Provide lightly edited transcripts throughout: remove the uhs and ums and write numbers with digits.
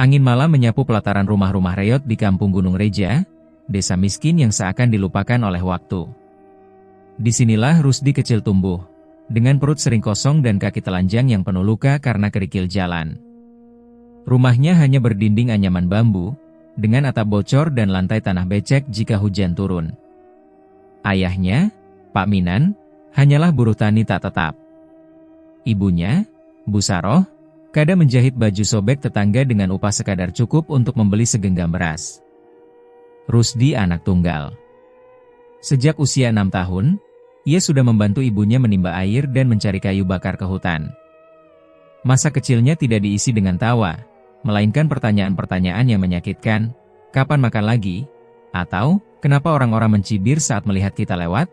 Angin malam menyapu pelataran rumah-rumah reot di kampung Gunung Reja, desa miskin yang seakan dilupakan oleh waktu. Disinilah Rusdi kecil tumbuh, dengan perut sering kosong dan kaki telanjang yang penuh luka karena kerikil jalan. Rumahnya hanya berdinding anyaman bambu, dengan atap bocor dan lantai tanah becek jika hujan turun. Ayahnya, Pak Minan, hanyalah buruh tani tak tetap. Ibunya, Bu Saroh, kadang menjahit baju sobek tetangga dengan upah sekadar cukup untuk membeli segenggam beras. Rusdi anak tunggal. Sejak usia 6 tahun, ia sudah membantu ibunya menimba air dan mencari kayu bakar ke hutan. Masa kecilnya tidak diisi dengan tawa, melainkan pertanyaan-pertanyaan yang menyakitkan, kapan makan lagi? Atau, kenapa orang-orang mencibir saat melihat kita lewat?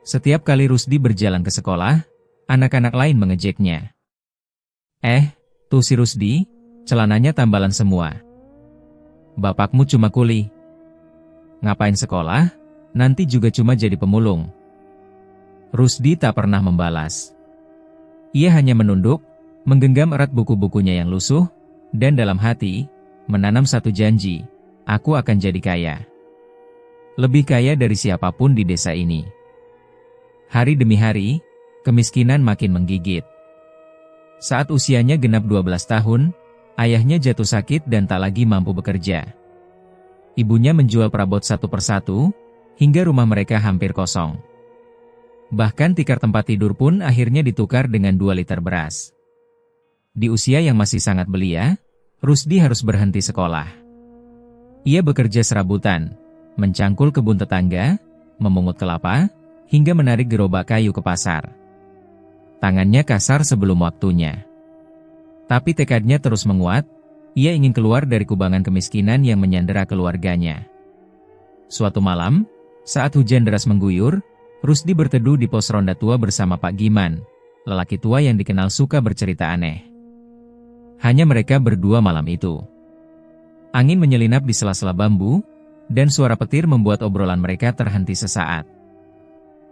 Setiap kali Rusdi berjalan ke sekolah, anak-anak lain mengejeknya. Tuh si Rusdi, celananya tambalan semua. Bapakmu cuma kuli. Ngapain sekolah? Nanti juga cuma jadi pemulung. Rusdi tak pernah membalas. Ia hanya menunduk, menggenggam erat buku-bukunya yang lusuh, dan dalam hati, menanam satu janji, aku akan jadi kaya. Lebih kaya dari siapapun di desa ini. Hari demi hari, kemiskinan makin menggigit. Saat usianya genap 12 tahun, ayahnya jatuh sakit dan tak lagi mampu bekerja. Ibunya menjual perabot satu persatu, hingga rumah mereka hampir kosong. Bahkan tikar tempat tidur pun akhirnya ditukar dengan 2 liter beras. Di usia yang masih sangat belia, Rusdi harus berhenti sekolah. Ia bekerja serabutan, mencangkul kebun tetangga, memungut kelapa, hingga menarik gerobak kayu ke pasar. Tangannya kasar sebelum waktunya. Tapi tekadnya terus menguat, ia ingin keluar dari kubangan kemiskinan yang menyandera keluarganya. Suatu malam, saat hujan deras mengguyur, Rusdi berteduh di pos ronda tua bersama Pak Giman, lelaki tua yang dikenal suka bercerita aneh. Hanya mereka berdua malam itu. Angin menyelinap di sela-sela bambu, dan suara petir membuat obrolan mereka terhenti sesaat.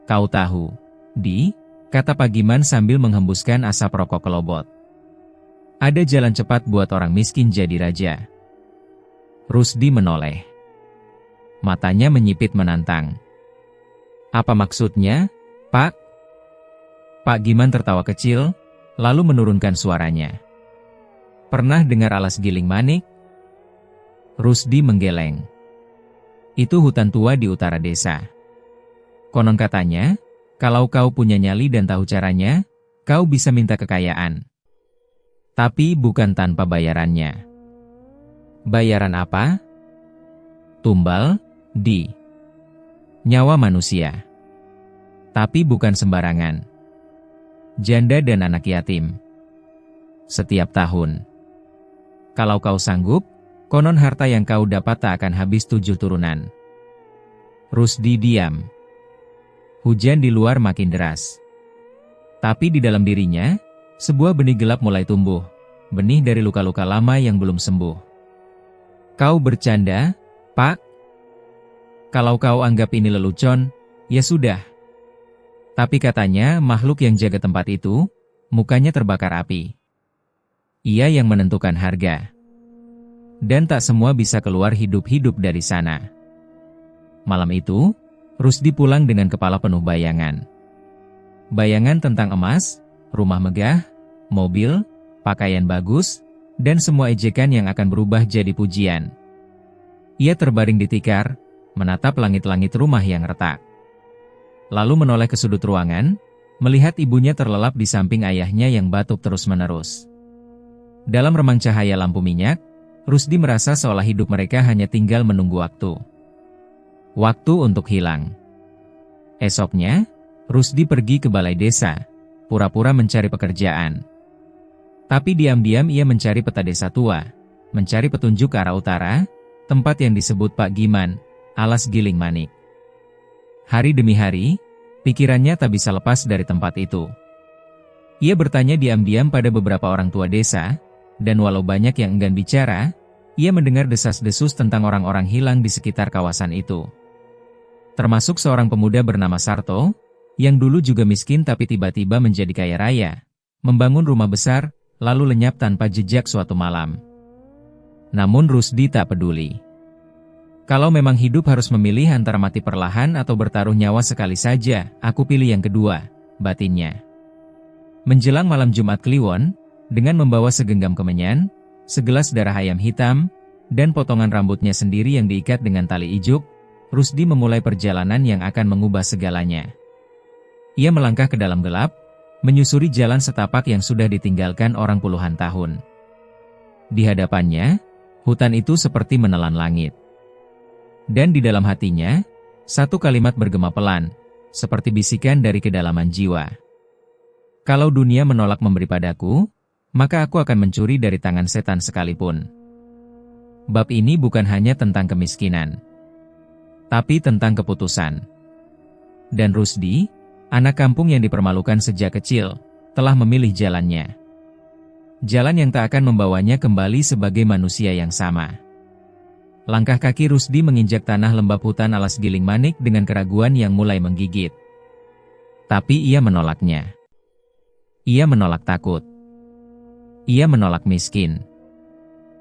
Kau tahu, Di, kata Pak Giman sambil menghembuskan asap rokok kelobot. Ada jalan cepat buat orang miskin jadi raja. Rusdi menoleh. Matanya menyipit menantang. Apa maksudnya, Pak? Pak Giman tertawa kecil, lalu menurunkan suaranya. Pernah dengar alas giling manik? Rusdi menggeleng. Itu hutan tua di utara desa. Konon katanya, kalau kau punya nyali dan tahu caranya, kau bisa minta kekayaan. Tapi bukan tanpa bayarannya. Bayaran apa? Tumbal, Di. Nyawa manusia. Tapi bukan sembarangan. Janda dan anak yatim. Setiap tahun. Kalau kau sanggup, konon harta yang kau dapat tak akan habis 7 turunan. Rusdi diam. Hujan di luar makin deras. Tapi di dalam dirinya, sebuah benih gelap mulai tumbuh, benih dari luka-luka lama yang belum sembuh. Kau bercanda, Pak? Kalau kau anggap ini lelucon, ya sudah. Tapi katanya makhluk yang jaga tempat itu, mukanya terbakar api. Ia yang menentukan harga. Dan tak semua bisa keluar hidup-hidup dari sana. Malam itu, Rusdi pulang dengan kepala penuh bayangan. Bayangan tentang emas, rumah megah, mobil, pakaian bagus, dan semua ejekan yang akan berubah jadi pujian. Ia terbaring di tikar, menatap langit-langit rumah yang retak. Lalu menoleh ke sudut ruangan, melihat ibunya terlelap di samping ayahnya yang batuk terus-menerus. Dalam remang cahaya lampu minyak, Rusdi merasa seolah hidup mereka hanya tinggal menunggu waktu. Waktu untuk hilang. Esoknya, Rusdi pergi ke balai desa, pura-pura mencari pekerjaan. Tapi diam-diam ia mencari peta desa tua, mencari petunjuk ke arah utara, tempat yang disebut Pak Giman, alas giling manik. Hari demi hari, pikirannya tak bisa lepas dari tempat itu. Ia bertanya diam-diam pada beberapa orang tua desa, dan walau banyak yang enggan bicara, ia mendengar desas-desus tentang orang-orang hilang di sekitar kawasan itu. Termasuk seorang pemuda bernama Sarto, yang dulu juga miskin tapi tiba-tiba menjadi kaya raya, membangun rumah besar, lalu lenyap tanpa jejak suatu malam. Namun Rusdi tak peduli. Kalau memang hidup harus memilih antara mati perlahan atau bertaruh nyawa sekali saja, aku pilih yang kedua, batinnya. Menjelang malam Jumat Kliwon, dengan membawa segenggam kemenyan, segelas darah ayam hitam, dan potongan rambutnya sendiri yang diikat dengan tali ijuk, Rusdi memulai perjalanan yang akan mengubah segalanya. Ia melangkah ke dalam gelap, menyusuri jalan setapak yang sudah ditinggalkan orang puluhan tahun. Di hadapannya, hutan itu seperti menelan langit. Dan di dalam hatinya, satu kalimat bergema pelan, seperti bisikan dari kedalaman jiwa. Kalau dunia menolak memberi padaku, maka aku akan mencuri dari tangan setan sekalipun. Bab ini bukan hanya tentang kemiskinan, tapi tentang keputusan. Dan Rusdi, anak kampung yang dipermalukan sejak kecil, telah memilih jalannya. Jalan yang tak akan membawanya kembali sebagai manusia yang sama. Langkah kaki Rusdi menginjak tanah lembab hutan alas giling manik dengan keraguan yang mulai menggigit. Tapi ia menolaknya. Ia menolak takut. Ia menolak miskin.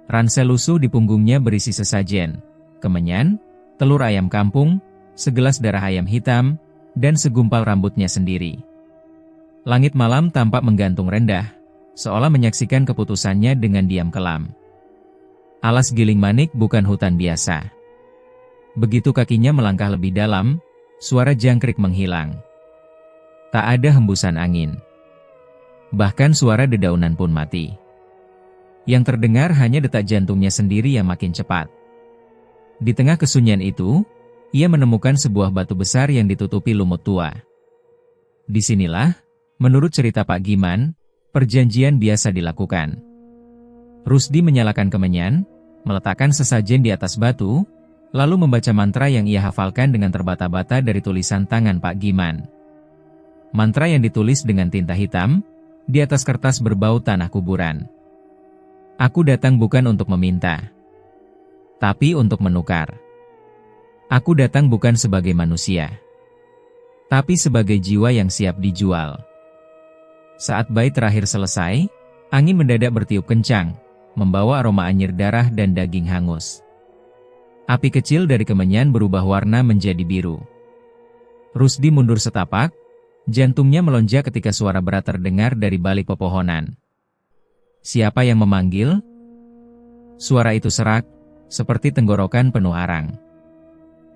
Ransel lusuh di punggungnya berisi sesajen, kemenyan, telur ayam kampung, segelas darah ayam hitam, dan segumpal rambutnya sendiri. Langit malam tampak menggantung rendah, seolah menyaksikan keputusannya dengan diam kelam. Alas giling manik bukan hutan biasa. Begitu kakinya melangkah lebih dalam, suara jangkrik menghilang. Tak ada hembusan angin. Bahkan suara dedaunan pun mati. Yang terdengar hanya detak jantungnya sendiri yang makin cepat. Di tengah kesunyian itu, ia menemukan sebuah batu besar yang ditutupi lumut tua. Disinilah, menurut cerita Pak Giman, perjanjian biasa dilakukan. Rusdi menyalakan kemenyan, meletakkan sesajen di atas batu, lalu membaca mantra yang ia hafalkan dengan terbata-bata dari tulisan tangan Pak Giman. Mantra yang ditulis dengan tinta hitam, di atas kertas berbau tanah kuburan. Aku datang bukan untuk meminta, tapi untuk menukar. Aku datang bukan sebagai manusia, tapi sebagai jiwa yang siap dijual. Saat bait terakhir selesai, angin mendadak bertiup kencang, membawa aroma anyir darah dan daging hangus. Api kecil dari kemenyan berubah warna menjadi biru. Rusdi mundur setapak, jantungnya melonjak ketika suara berat terdengar dari balik pepohonan. Siapa yang memanggil? Suara itu serak, seperti tenggorokan penuh arang.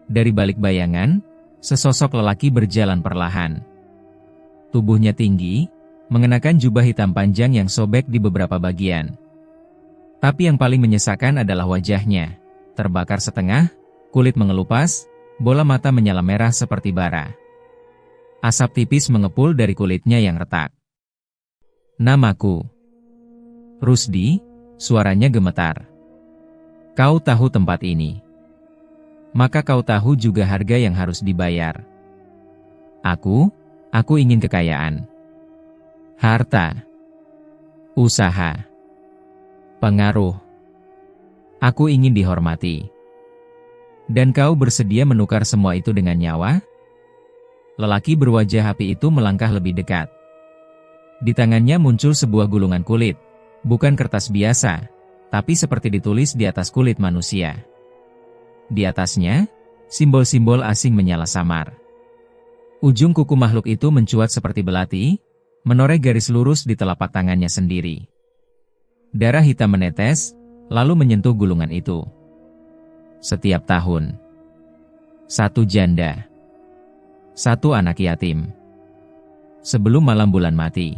Dari balik bayangan, sesosok lelaki berjalan perlahan. Tubuhnya tinggi, mengenakan jubah hitam panjang yang sobek di beberapa bagian. Tapi yang paling menyesakan adalah wajahnya, terbakar setengah, kulit mengelupas, bola mata menyala merah seperti bara. Asap tipis mengepul dari kulitnya yang retak. Namaku Rusdi, suaranya gemetar. Kau tahu tempat ini. Maka kau tahu juga harga yang harus dibayar. Aku ingin kekayaan. Harta. Usaha. Pengaruh. Aku ingin dihormati. Dan kau bersedia menukar semua itu dengan nyawa? Lelaki berwajah api itu melangkah lebih dekat. Di tangannya muncul sebuah gulungan kulit, bukan kertas biasa, tapi seperti ditulis di atas kulit manusia. Di atasnya, simbol-simbol asing menyala samar. Ujung kuku makhluk itu mencuat seperti belati, menoreh garis lurus di telapak tangannya sendiri. Darah hitam menetes, lalu menyentuh gulungan itu. Setiap tahun, satu janda, satu anak yatim. Sebelum malam bulan mati.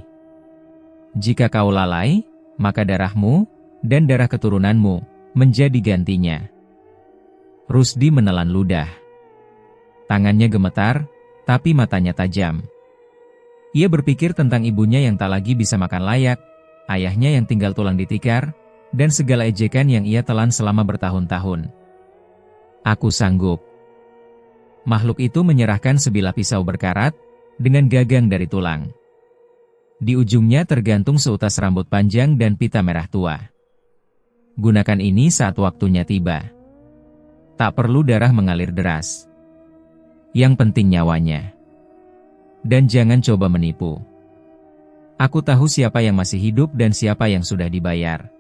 Jika kau lalai, maka darahmu dan darah keturunanmu menjadi gantinya. Rusdi menelan ludah. Tangannya gemetar, tapi matanya tajam. Ia berpikir tentang ibunya yang tak lagi bisa makan layak, ayahnya yang tinggal tulang ditikar, dan segala ejekan yang ia telan selama bertahun-tahun. Aku sanggup. Makhluk itu menyerahkan sebilah pisau berkarat, dengan gagang dari tulang. Di ujungnya tergantung seutas rambut panjang dan pita merah tua. Gunakan ini saat waktunya tiba. Tak perlu darah mengalir deras. Yang penting nyawanya. Dan jangan coba menipu. Aku tahu siapa yang masih hidup dan siapa yang sudah dibayar.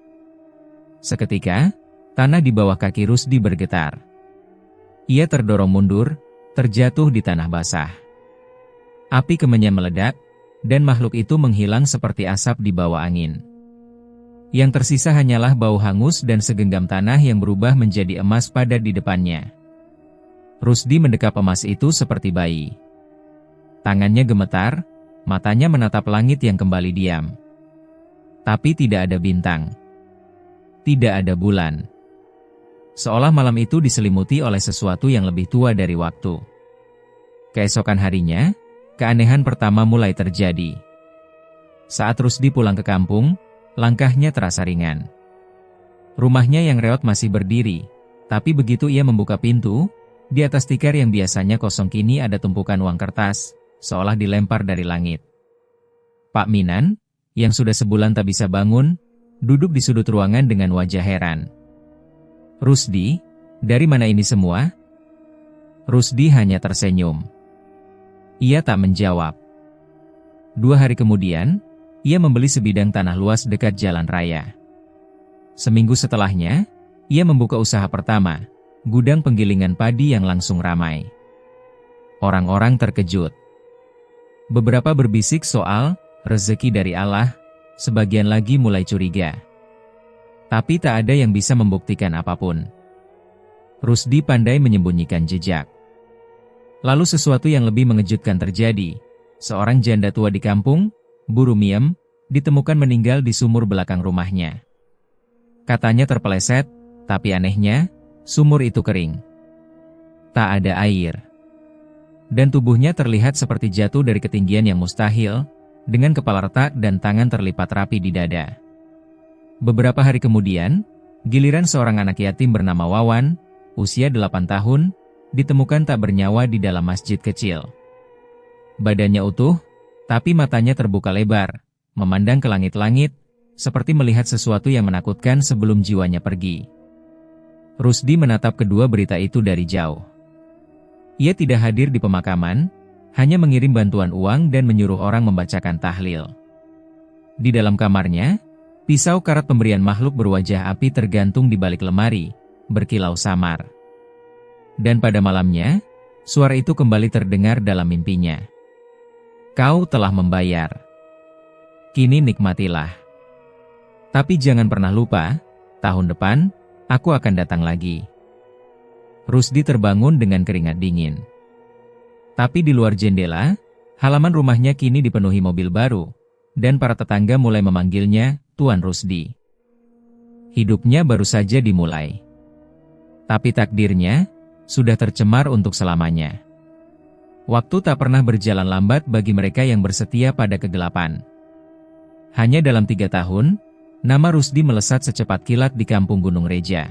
Seketika, Tanah di bawah kaki Rusdi bergetar. Ia terdorong mundur, terjatuh di tanah basah. Api kemenyan meledak, dan makhluk itu menghilang seperti asap di bawah angin. Yang tersisa hanyalah bau hangus dan segenggam tanah yang berubah menjadi emas padat di depannya. Rusdi mendekap emas itu seperti bayi. Tangannya gemetar, matanya menatap langit yang kembali diam. Tapi tidak ada bintang. Tidak ada bulan. Seolah malam itu diselimuti oleh sesuatu yang lebih tua dari waktu. Keesokan harinya, keanehan pertama mulai terjadi. Saat Rusdi pulang ke kampung, langkahnya terasa ringan. Rumahnya yang reot masih berdiri, tapi begitu ia membuka pintu, di atas tikar yang biasanya kosong kini ada tumpukan uang kertas, seolah dilempar dari langit. Pak Minan, yang sudah sebulan tak bisa bangun, duduk di sudut ruangan dengan wajah heran. "Rusdi, dari mana ini semua?" Rusdi hanya tersenyum. Ia tak menjawab. 2 hari kemudian, ia membeli sebidang tanah luas dekat jalan raya. Seminggu setelahnya, ia membuka usaha pertama, gudang penggilingan padi yang langsung ramai. Orang-orang terkejut. Beberapa berbisik soal rezeki dari Allah, sebagian lagi mulai curiga. Tapi tak ada yang bisa membuktikan apapun. Rusdi pandai menyembunyikan jejak. Lalu sesuatu yang lebih mengejutkan terjadi. Seorang janda tua di kampung, Bu Rumiem, ditemukan meninggal di sumur belakang rumahnya. Katanya terpeleset, tapi anehnya, sumur itu kering. Tak ada air. Dan tubuhnya terlihat seperti jatuh dari ketinggian yang mustahil, dengan kepala retak dan tangan terlipat rapi di dada. Beberapa hari kemudian, giliran seorang anak yatim bernama Wawan, usia 8 tahun, ditemukan tak bernyawa di dalam masjid kecil. Badannya utuh, tapi matanya terbuka lebar, memandang ke langit-langit, seperti melihat sesuatu yang menakutkan sebelum jiwanya pergi. Rusdi menatap kedua berita itu dari jauh. Ia tidak hadir di pemakaman, hanya mengirim bantuan uang dan menyuruh orang membacakan tahlil. Di dalam kamarnya, pisau karat pemberian makhluk berwajah api tergantung di balik lemari, berkilau samar. Dan pada malamnya, suara itu kembali terdengar dalam mimpinya. "Kau telah membayar. Kini nikmatilah. Tapi jangan pernah lupa, tahun depan, aku akan datang lagi." Rusdi terbangun dengan keringat dingin. Tapi di luar jendela, halaman rumahnya kini dipenuhi mobil baru, dan para tetangga mulai memanggilnya Tuan Rusdi. Hidupnya baru saja dimulai. Tapi takdirnya sudah tercemar untuk selamanya. Waktu tak pernah berjalan lambat bagi mereka yang bersetia pada kegelapan. Hanya dalam 3 tahun, nama Rusdi melesat secepat kilat di kampung Gunung Reja.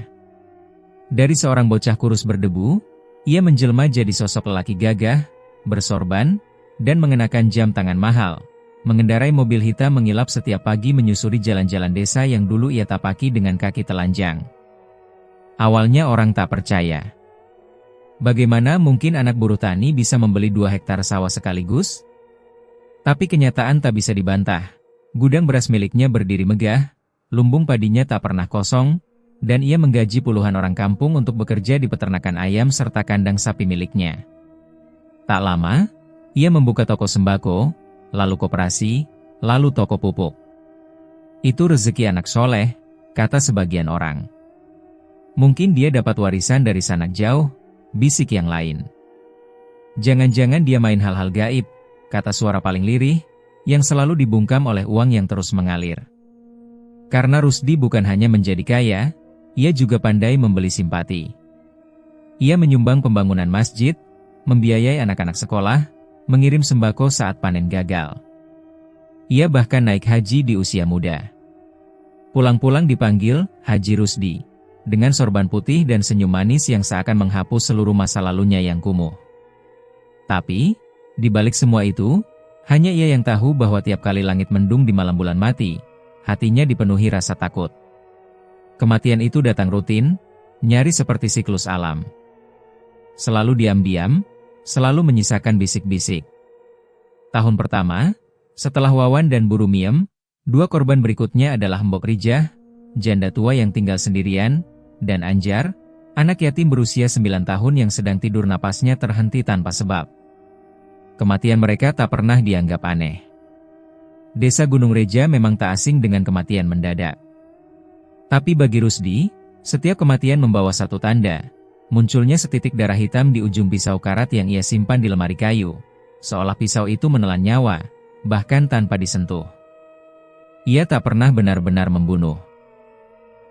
Dari seorang bocah kurus berdebu, ia menjelma jadi sosok lelaki gagah, bersorban, dan mengenakan jam tangan mahal, mengendarai mobil hitam mengilap setiap pagi menyusuri jalan-jalan desa yang dulu ia tapaki dengan kaki telanjang. Awalnya orang tak percaya. Bagaimana mungkin anak buruh tani bisa membeli 2 hektar sawah sekaligus? Tapi kenyataan tak bisa dibantah. Gudang beras miliknya berdiri megah, lumbung padinya tak pernah kosong, dan ia menggaji puluhan orang kampung untuk bekerja di peternakan ayam serta kandang sapi miliknya. Tak lama, ia membuka toko sembako, lalu koperasi, lalu toko pupuk. Itu rezeki anak soleh, kata sebagian orang. Mungkin dia dapat warisan dari sanak jauh, bisik yang lain. Jangan-jangan dia main hal-hal gaib, kata suara paling lirih, yang selalu dibungkam oleh uang yang terus mengalir. Karena Rusdi bukan hanya menjadi kaya, ia juga pandai membeli simpati. Ia menyumbang pembangunan masjid, membiayai anak-anak sekolah, mengirim sembako saat panen gagal. Ia bahkan naik haji di usia muda. Pulang-pulang dipanggil Haji Rusdi, dengan sorban putih dan senyum manis yang seakan menghapus seluruh masa lalunya yang kumuh. Tapi, di balik semua itu, hanya ia yang tahu bahwa tiap kali langit mendung di malam bulan mati, hatinya dipenuhi rasa takut. Kematian itu datang rutin, nyaris seperti siklus alam. Selalu diam-diam, selalu menyisakan bisik-bisik. Tahun pertama, setelah Wawan dan Bu Rumiem, 2 korban berikutnya adalah Mbok Rijah, janda tua yang tinggal sendirian, dan Anjar, anak yatim berusia 9 tahun yang sedang tidur napasnya terhenti tanpa sebab. Kematian mereka tak pernah dianggap aneh. Desa Gunung Reja memang tak asing dengan kematian mendadak. Tapi bagi Rusdi, setiap kematian membawa satu tanda, munculnya setitik darah hitam di ujung pisau karat yang ia simpan di lemari kayu, seolah pisau itu menelan nyawa, bahkan tanpa disentuh. Ia tak pernah benar-benar membunuh.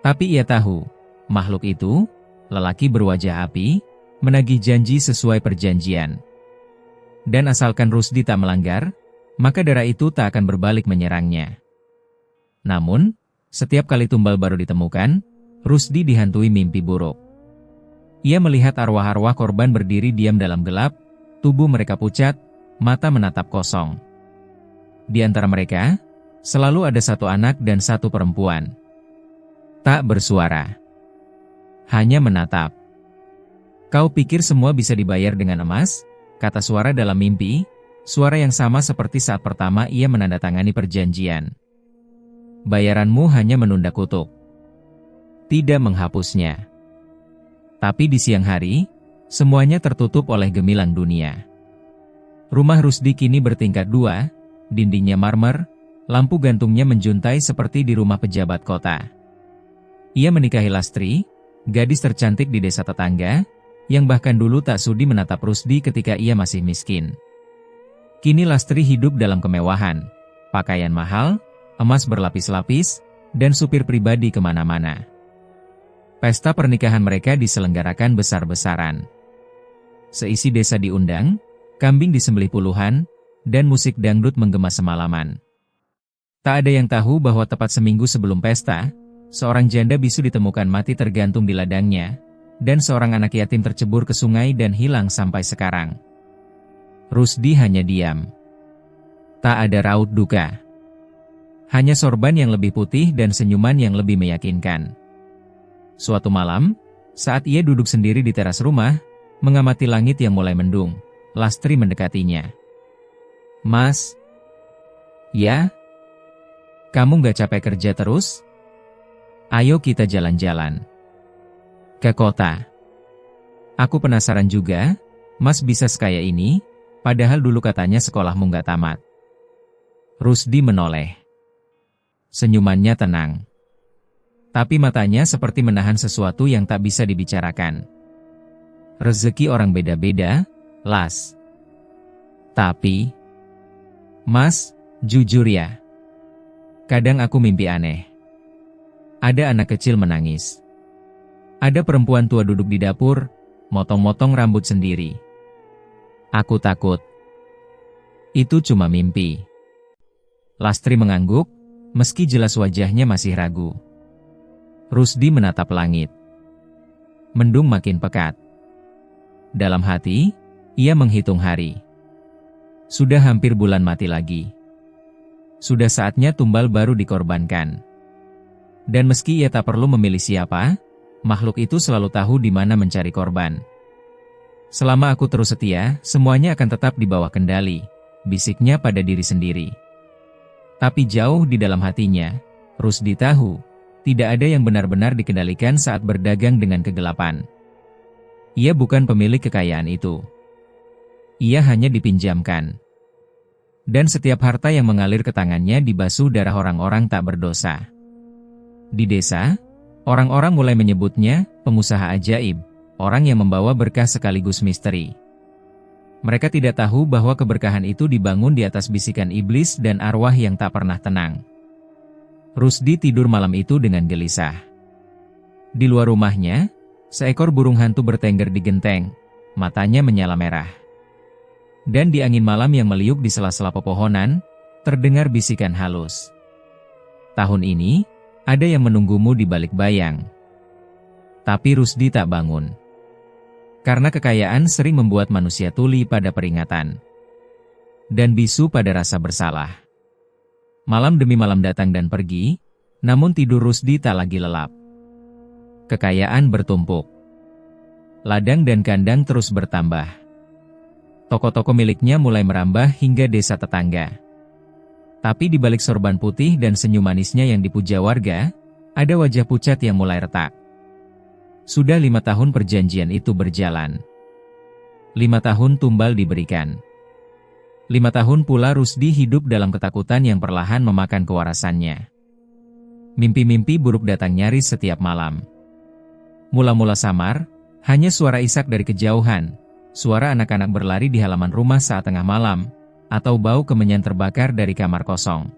Tapi ia tahu, makhluk itu, lelaki berwajah api, menagih janji sesuai perjanjian. Dan asalkan Rusdi tak melanggar, maka darah itu tak akan berbalik menyerangnya. Namun, setiap kali tumbal baru ditemukan, Rusdi dihantui mimpi buruk. Ia melihat arwah-arwah korban berdiri diam dalam gelap, tubuh mereka pucat, mata menatap kosong. Di antara mereka, selalu ada satu anak dan satu perempuan. Tak bersuara. Hanya menatap. "Kau pikir semua bisa dibayar dengan emas?" kata suara dalam mimpi, suara yang sama seperti saat pertama ia menandatangani perjanjian. "Bayaranmu hanya menunda kutuk, tidak menghapusnya." Tapi di siang hari, semuanya tertutup oleh gemilang dunia. Rumah Rusdi kini bertingkat 2, dindingnya marmer, lampu gantungnya menjuntai seperti di rumah pejabat kota. Ia menikahi Lastri, gadis tercantik di desa tetangga, yang bahkan dulu tak sudi menatap Rusdi ketika ia masih miskin. Kini Lastri hidup dalam kemewahan, pakaian mahal, emas berlapis-lapis, dan supir pribadi kemana-mana. Pesta pernikahan mereka diselenggarakan besar-besaran. Seisi desa diundang, kambing disembelih puluhan, dan musik dangdut menggema semalaman. Tak ada yang tahu bahwa tepat seminggu sebelum pesta, seorang janda bisu ditemukan mati tergantung di ladangnya, dan seorang anak yatim tercebur ke sungai dan hilang sampai sekarang. Rusdi hanya diam. Tak ada raut duka. Hanya sorban yang lebih putih dan senyuman yang lebih meyakinkan. Suatu malam, saat ia duduk sendiri di teras rumah, mengamati langit yang mulai mendung, Lastri mendekatinya. "Mas." "Ya? Kamu gak capek kerja terus? Ayo kita jalan-jalan ke kota. Aku penasaran juga, Mas bisa sekaya ini, padahal dulu katanya sekolahmu gak tamat." Rusdi menoleh. Senyumannya tenang. Tapi matanya seperti menahan sesuatu yang tak bisa dibicarakan. "Rezeki orang beda-beda, Las. Tapi, Mas, jujur ya. Kadang aku mimpi aneh. Ada anak kecil menangis. Ada perempuan tua duduk di dapur, motong-motong rambut sendiri. Aku takut. Itu cuma mimpi." Lastri mengangguk, meski jelas wajahnya masih ragu. Rusdi menatap langit. Mendung makin pekat. Dalam hati, ia menghitung hari. Sudah hampir bulan mati lagi. Sudah saatnya tumbal baru dikorbankan. Dan meski ia tak perlu memilih siapa, makhluk itu selalu tahu di mana mencari korban. "Selama aku terus setia, semuanya akan tetap di bawah kendali," bisiknya pada diri sendiri. Tapi jauh di dalam hatinya, Rusdi tahu, tidak ada yang benar-benar dikendalikan saat berdagang dengan kegelapan. Ia bukan pemilik kekayaan itu. Ia hanya dipinjamkan. Dan setiap harta yang mengalir ke tangannya dibasuh darah orang-orang tak berdosa. Di desa, orang-orang mulai menyebutnya pengusaha ajaib, orang yang membawa berkah sekaligus misteri. Mereka tidak tahu bahwa keberkahan itu dibangun di atas bisikan iblis dan arwah yang tak pernah tenang. Rusdi tidur malam itu dengan gelisah. Di luar rumahnya, seekor burung hantu bertengger di genteng, matanya menyala merah. Dan di angin malam yang meliuk di sela-sela pepohonan, terdengar bisikan halus. "Tahun ini, ada yang menunggumu di balik bayang." Tapi Rusdi tak bangun. Karena kekayaan sering membuat manusia tuli pada peringatan. Dan bisu pada rasa bersalah. Malam demi malam datang dan pergi, namun tidur Rusdi tak lagi lelap. Kekayaan bertumpuk. Ladang dan kandang terus bertambah. Toko-toko miliknya mulai merambah hingga desa tetangga. Tapi di balik sorban putih dan senyum manisnya yang dipuja warga, ada wajah pucat yang mulai retak. Sudah 5 tahun perjanjian itu berjalan. 5 tahun tumbal diberikan. 5 tahun pula Rusdi hidup dalam ketakutan yang perlahan memakan kewarasannya. Mimpi-mimpi buruk datang nyaris setiap malam. Mula-mula samar, hanya suara isak dari kejauhan, suara anak-anak berlari di halaman rumah saat tengah malam, atau bau kemenyan terbakar dari kamar kosong.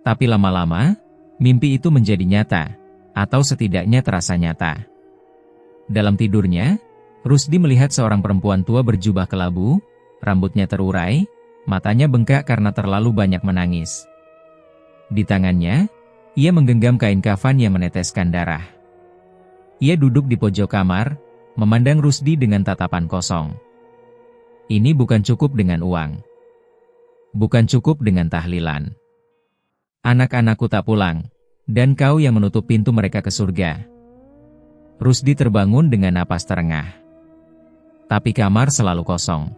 Tapi lama-lama, mimpi itu menjadi nyata, atau setidaknya terasa nyata. Dalam tidurnya, Rusdi melihat seorang perempuan tua berjubah kelabu, rambutnya terurai, matanya bengkak karena terlalu banyak menangis. Di tangannya, ia menggenggam kain kafan yang meneteskan darah. Ia duduk di pojok kamar, memandang Rusdi dengan tatapan kosong. Ini bukan cukup dengan uang. Bukan cukup dengan tahlilan. Anak-anakku tak pulang, dan kau yang menutup pintu mereka ke surga. Rusdi terbangun dengan napas terengah. Tapi kamar selalu kosong.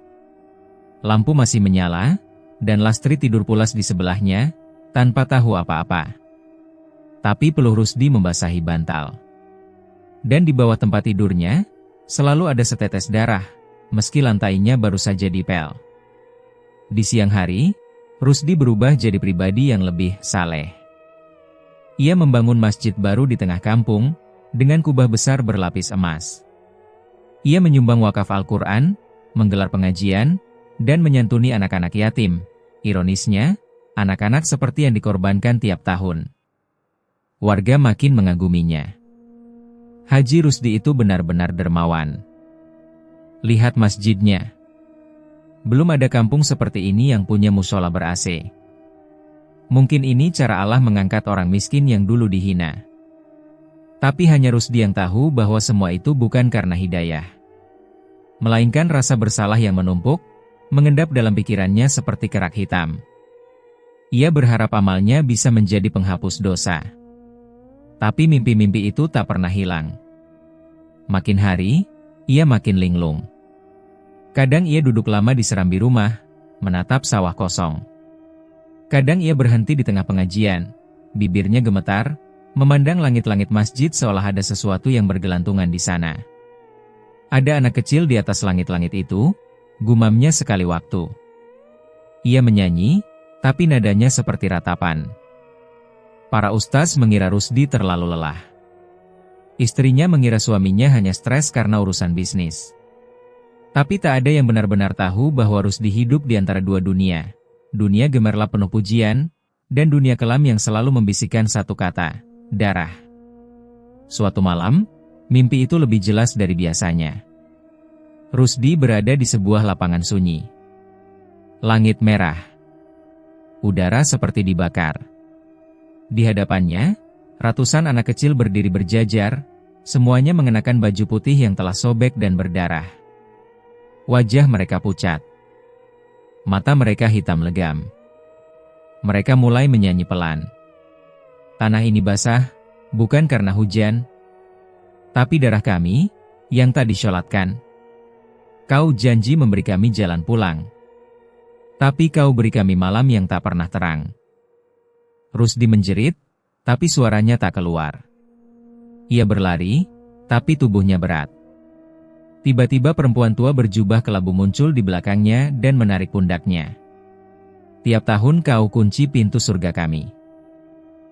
Lampu masih menyala, dan Lastri tidur pulas di sebelahnya, tanpa tahu apa-apa. Tapi peluh Rusdi membasahi bantal. Dan di bawah tempat tidurnya, selalu ada setetes darah, meski lantainya baru saja dipel. Di siang hari, Rusdi berubah jadi pribadi yang lebih saleh. Ia membangun masjid baru di tengah kampung, dengan kubah besar berlapis emas. Ia menyumbang wakaf Al-Quran, menggelar pengajian, dan menyantuni anak-anak yatim. Ironisnya, anak-anak seperti yang dikorbankan tiap tahun. Warga makin mengaguminya. Haji Rusdi itu benar-benar dermawan. Lihat masjidnya. Belum ada kampung seperti ini yang punya musola ber-AC. Mungkin ini cara Allah mengangkat orang miskin yang dulu dihina. Tapi hanya Rusdi yang tahu bahwa semua itu bukan karena hidayah. Melainkan rasa bersalah yang menumpuk, mengendap dalam pikirannya seperti kerak hitam. Ia berharap amalnya bisa menjadi penghapus dosa. Tapi mimpi-mimpi itu tak pernah hilang. Makin hari, ia makin linglung. Kadang ia duduk lama di serambi rumah, menatap sawah kosong. Kadang ia berhenti di tengah pengajian, bibirnya gemetar, memandang langit-langit masjid seolah ada sesuatu yang bergelantungan di sana. Ada anak kecil di atas langit-langit itu, gumamnya sekali waktu. Ia menyanyi, tapi nadanya seperti ratapan. Para ustaz mengira Rusdi terlalu lelah. Istrinya mengira suaminya hanya stres karena urusan bisnis. Tapi tak ada yang benar-benar tahu bahwa Rusdi hidup di antara dua dunia. Dunia gemerlap penuh pujian, dan dunia kelam yang selalu membisikkan satu kata, darah. Suatu malam, mimpi itu lebih jelas dari biasanya. Rusdi berada di sebuah lapangan sunyi. Langit merah. Udara seperti dibakar. Di hadapannya, ratusan anak kecil berdiri berjajar, semuanya mengenakan baju putih yang telah sobek dan berdarah. Wajah mereka pucat. Mata mereka hitam legam. Mereka mulai menyanyi pelan. Tanah ini basah, bukan karena hujan, tapi darah kami, yang tak disolatkan. Kau janji memberi kami jalan pulang. Tapi kau beri kami malam yang tak pernah terang. Rusdi menjerit, tapi suaranya tak keluar. Ia berlari, tapi tubuhnya berat. Tiba-tiba perempuan tua berjubah kelabu muncul di belakangnya dan menarik pundaknya. Tiap tahun kau kunci pintu surga kami.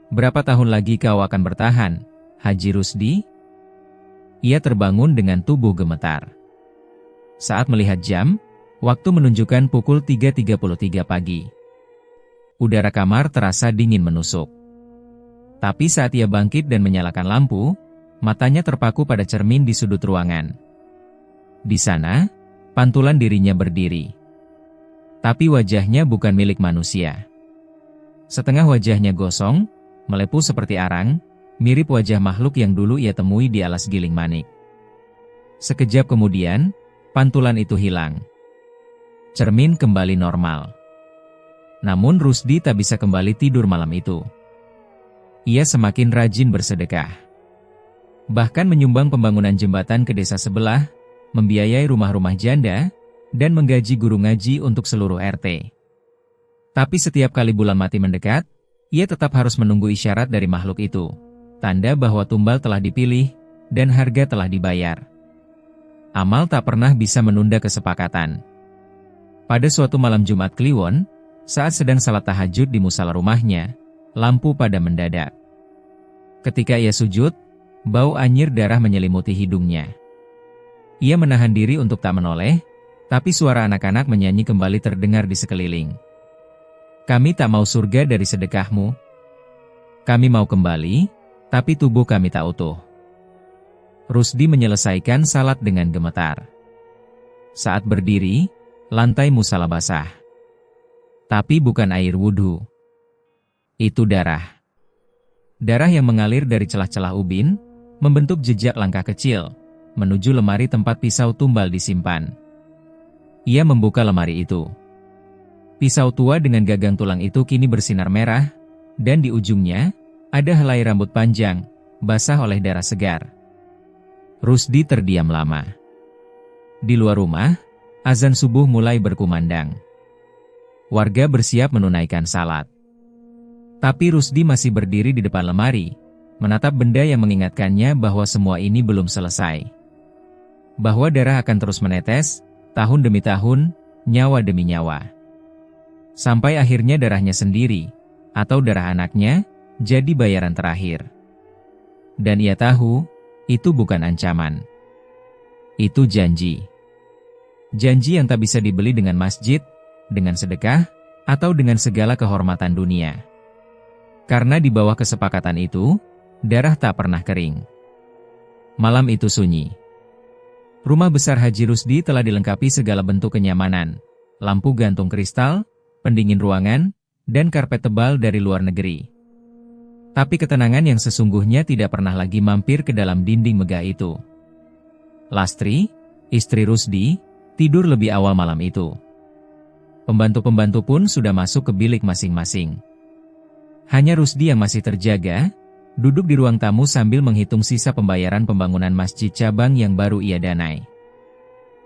Berapa tahun lagi kau akan bertahan, Haji Rusdi? Ia terbangun dengan tubuh gemetar. Saat melihat jam, waktu menunjukkan pukul 3.33 pagi. Udara kamar terasa dingin menusuk. Tapi saat ia bangkit dan menyalakan lampu, matanya terpaku pada cermin di sudut ruangan. Di sana, pantulan dirinya berdiri. Tapi wajahnya bukan milik manusia. Setengah wajahnya gosong, melepuh seperti arang, mirip wajah makhluk yang dulu ia temui di alas giling manik. Sekejap kemudian, pantulan itu hilang. Cermin kembali normal. Namun Rusdi tak bisa kembali tidur malam itu. Ia semakin rajin bersedekah. Bahkan menyumbang pembangunan jembatan ke desa sebelah, membiayai rumah-rumah janda, dan menggaji guru ngaji untuk seluruh RT. Tapi setiap kali bulan mati mendekat, ia tetap harus menunggu isyarat dari makhluk itu. Tanda bahwa tumbal telah dipilih, dan harga telah dibayar. Amal tak pernah bisa menunda kesepakatan. Pada suatu malam Jumat Kliwon, saat sedang salat tahajud di musala rumahnya, lampu padam mendadak. Ketika ia sujud, bau anyir darah menyelimuti hidungnya. Ia menahan diri untuk tak menoleh, tapi suara anak-anak menyanyi kembali terdengar di sekeliling. Kami tak mau surga dari sedekahmu. Kami mau kembali, tapi tubuh kami tak utuh. Rusdi menyelesaikan salat dengan gemetar. Saat berdiri, lantai musala basah. Tapi bukan air wudhu. Itu darah. Darah yang mengalir dari celah-celah ubin, membentuk jejak langkah kecil, menuju lemari tempat pisau tumbal disimpan. Ia membuka lemari itu. Pisau tua dengan gagang tulang itu kini bersinar merah, dan di ujungnya, ada helai rambut panjang, basah oleh darah segar. Rusdi terdiam lama. Di luar rumah, azan subuh mulai berkumandang. Warga bersiap menunaikan salat. Tapi Rusdi masih berdiri di depan lemari, menatap benda yang mengingatkannya bahwa semua ini belum selesai. Bahwa darah akan terus menetes, tahun demi tahun, nyawa demi nyawa. Sampai akhirnya darahnya sendiri, atau darah anaknya, jadi bayaran terakhir. Dan ia tahu, itu bukan ancaman. Itu janji. Janji yang tak bisa dibeli dengan masjid, dengan sedekah, atau dengan segala kehormatan dunia. Karena di bawah kesepakatan itu, darah tak pernah kering. Malam itu sunyi. Rumah besar Haji Rusdi telah dilengkapi segala bentuk kenyamanan, lampu gantung kristal, pendingin ruangan, dan karpet tebal dari luar negeri. Tapi ketenangan yang sesungguhnya tidak pernah lagi mampir ke dalam dinding megah itu. Lastri, istri Rusdi, tidur lebih awal malam itu. Pembantu-pembantu pun sudah masuk ke bilik masing-masing. Hanya Rusdi yang masih terjaga, duduk di ruang tamu sambil menghitung sisa pembayaran pembangunan masjid cabang yang baru ia danai.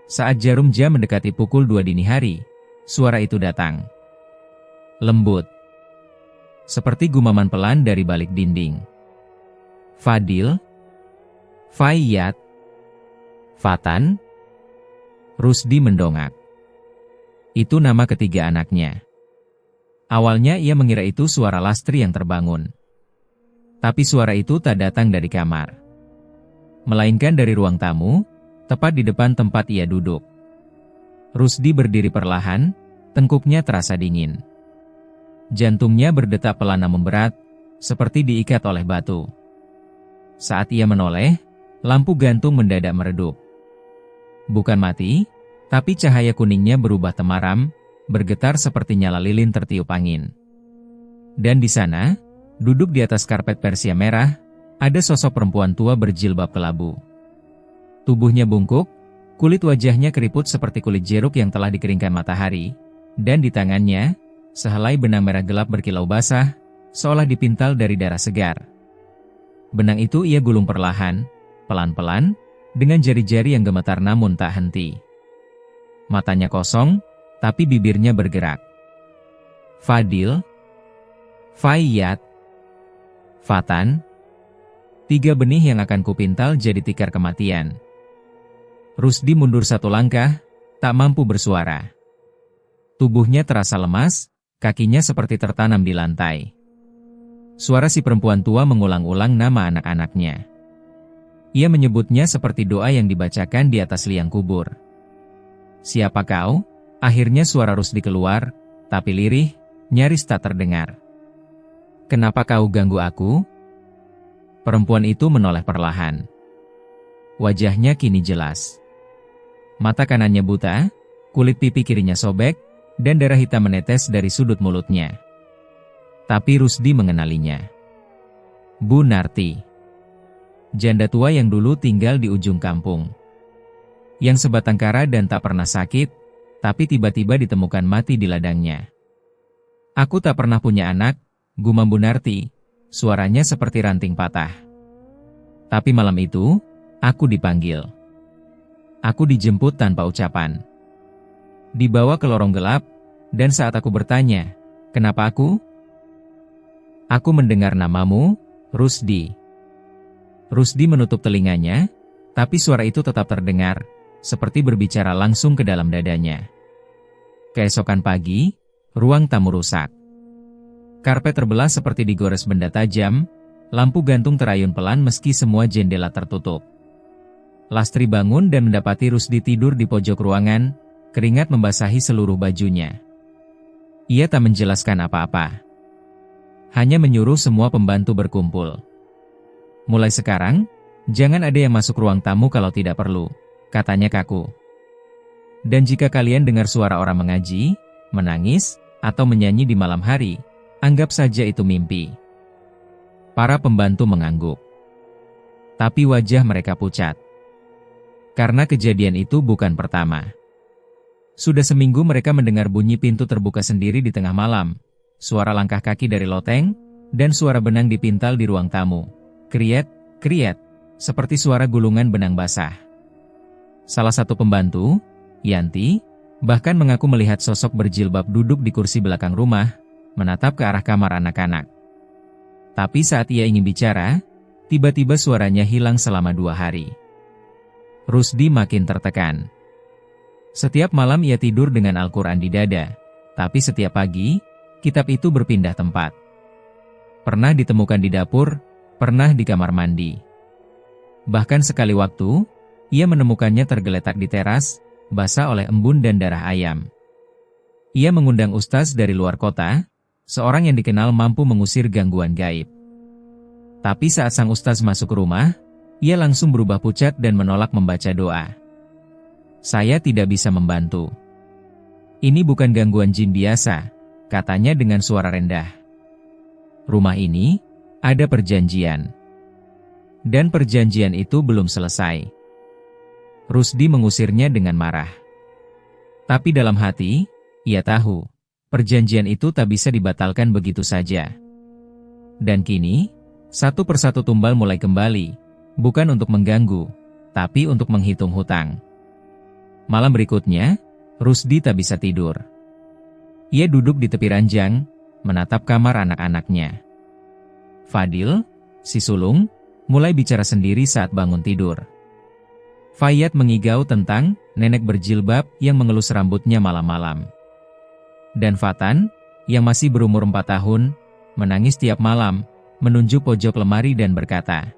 Saat jarum jam mendekati pukul 2 dini hari, suara itu datang. Lembut. Seperti gumaman pelan dari balik dinding. Fadil, Fayyad, Fatan. Rusdi mendongak. Itu nama ketiga anaknya. Awalnya ia mengira itu suara Lastri yang terbangun. Tapi suara itu tak datang dari kamar. Melainkan dari ruang tamu, tepat di depan tempat ia duduk. Rusdi berdiri perlahan, tengkuknya terasa dingin. Jantungnya berdetak pelan namun berat, seperti diikat oleh batu. Saat ia menoleh, lampu gantung mendadak meredup. Bukan mati, tapi cahaya kuningnya berubah temaram, bergetar seperti nyala lilin tertiup angin. Dan di sana, duduk di atas karpet persia merah, ada sosok perempuan tua berjilbab kelabu. Tubuhnya bungkuk, kulit wajahnya keriput seperti kulit jeruk yang telah dikeringkan matahari, dan di tangannya, sehelai benang merah gelap berkilau basah, seolah dipintal dari darah segar. Benang itu ia gulung perlahan, pelan-pelan, dengan jari-jari yang gemetar namun tak henti. Matanya kosong, tapi bibirnya bergerak. Fadil, Fayyad, Fatan. 3 benih yang akan kupintal jadi tikar kematian. Rusdi mundur 1 langkah, tak mampu bersuara. Tubuhnya terasa lemas, kakinya seperti tertanam di lantai. Suara si perempuan tua mengulang-ulang nama anak-anaknya. Ia menyebutnya seperti doa yang dibacakan di atas liang kubur. Siapa kau? Akhirnya suara Rusdi keluar, tapi lirih, nyaris tak terdengar. Kenapa kau ganggu aku? Perempuan itu menoleh perlahan. Wajahnya kini jelas. Mata kanannya buta, kulit pipi kirinya sobek, dan darah hitam menetes dari sudut mulutnya. Tapi Rusdi mengenalinya. Bu Narti. Janda tua yang dulu tinggal di ujung kampung. Yang sebatang kara dan tak pernah sakit, tapi tiba-tiba ditemukan mati di ladangnya. Aku tak pernah punya anak, gumam Bu Narti, suaranya seperti ranting patah. Tapi malam itu, aku dipanggil. Aku dijemput tanpa ucapan. Dibawa ke lorong gelap, dan saat aku bertanya, kenapa aku? Aku mendengar namamu, Rusdi. Rusdi menutup telinganya, tapi suara itu tetap terdengar, seperti berbicara langsung ke dalam dadanya. Keesokan pagi, ruang tamu rusak. Karpet terbelah seperti digores benda tajam, lampu gantung terayun pelan meski semua jendela tertutup. Lastri bangun dan mendapati Rusdi tidur di pojok ruangan, keringat membasahi seluruh bajunya. Ia tak menjelaskan apa-apa. Hanya menyuruh semua pembantu berkumpul. Mulai sekarang, jangan ada yang masuk ruang tamu kalau tidak perlu, katanya kaku. Dan jika kalian dengar suara orang mengaji, menangis, atau menyanyi di malam hari, anggap saja itu mimpi. Para pembantu mengangguk. Tapi wajah mereka pucat. Karena kejadian itu bukan pertama. Sudah seminggu mereka mendengar bunyi pintu terbuka sendiri di tengah malam, suara langkah kaki dari loteng, dan suara benang dipintal di ruang tamu. Kriet, kriet, seperti suara gulungan benang basah. Salah satu pembantu, Yanti, bahkan mengaku melihat sosok berjilbab duduk di kursi belakang rumah, menatap ke arah kamar anak-anak. Tapi saat ia ingin bicara, tiba-tiba suaranya hilang selama 2 hari. Rusdi makin tertekan. Setiap malam ia tidur dengan Al-Quran di dada, tapi setiap pagi, kitab itu berpindah tempat. Pernah ditemukan di dapur, pernah di kamar mandi. Bahkan sekali waktu, ia menemukannya tergeletak di teras, basah oleh embun dan darah ayam. Ia mengundang ustaz dari luar kota, seorang yang dikenal mampu mengusir gangguan gaib. Tapi saat sang ustaz masuk ke rumah, ia langsung berubah pucat dan menolak membaca doa. Saya tidak bisa membantu. Ini bukan gangguan jin biasa, katanya dengan suara rendah. Rumah ini, ada perjanjian. Dan perjanjian itu belum selesai. Rusdi mengusirnya dengan marah. Tapi dalam hati, ia tahu, perjanjian itu tak bisa dibatalkan begitu saja. Dan kini, satu persatu tumbal mulai kembali, bukan untuk mengganggu, tapi untuk menghitung hutang. Malam berikutnya, Rusdi tak bisa tidur. Ia duduk di tepi ranjang, menatap kamar anak-anaknya. Fadil, si sulung, mulai bicara sendiri saat bangun tidur. Fayyad mengigau tentang nenek berjilbab yang mengelus rambutnya malam-malam. Dan Fatan, yang masih berumur 4 tahun, menangis tiap malam, menunjuk pojok lemari dan berkata,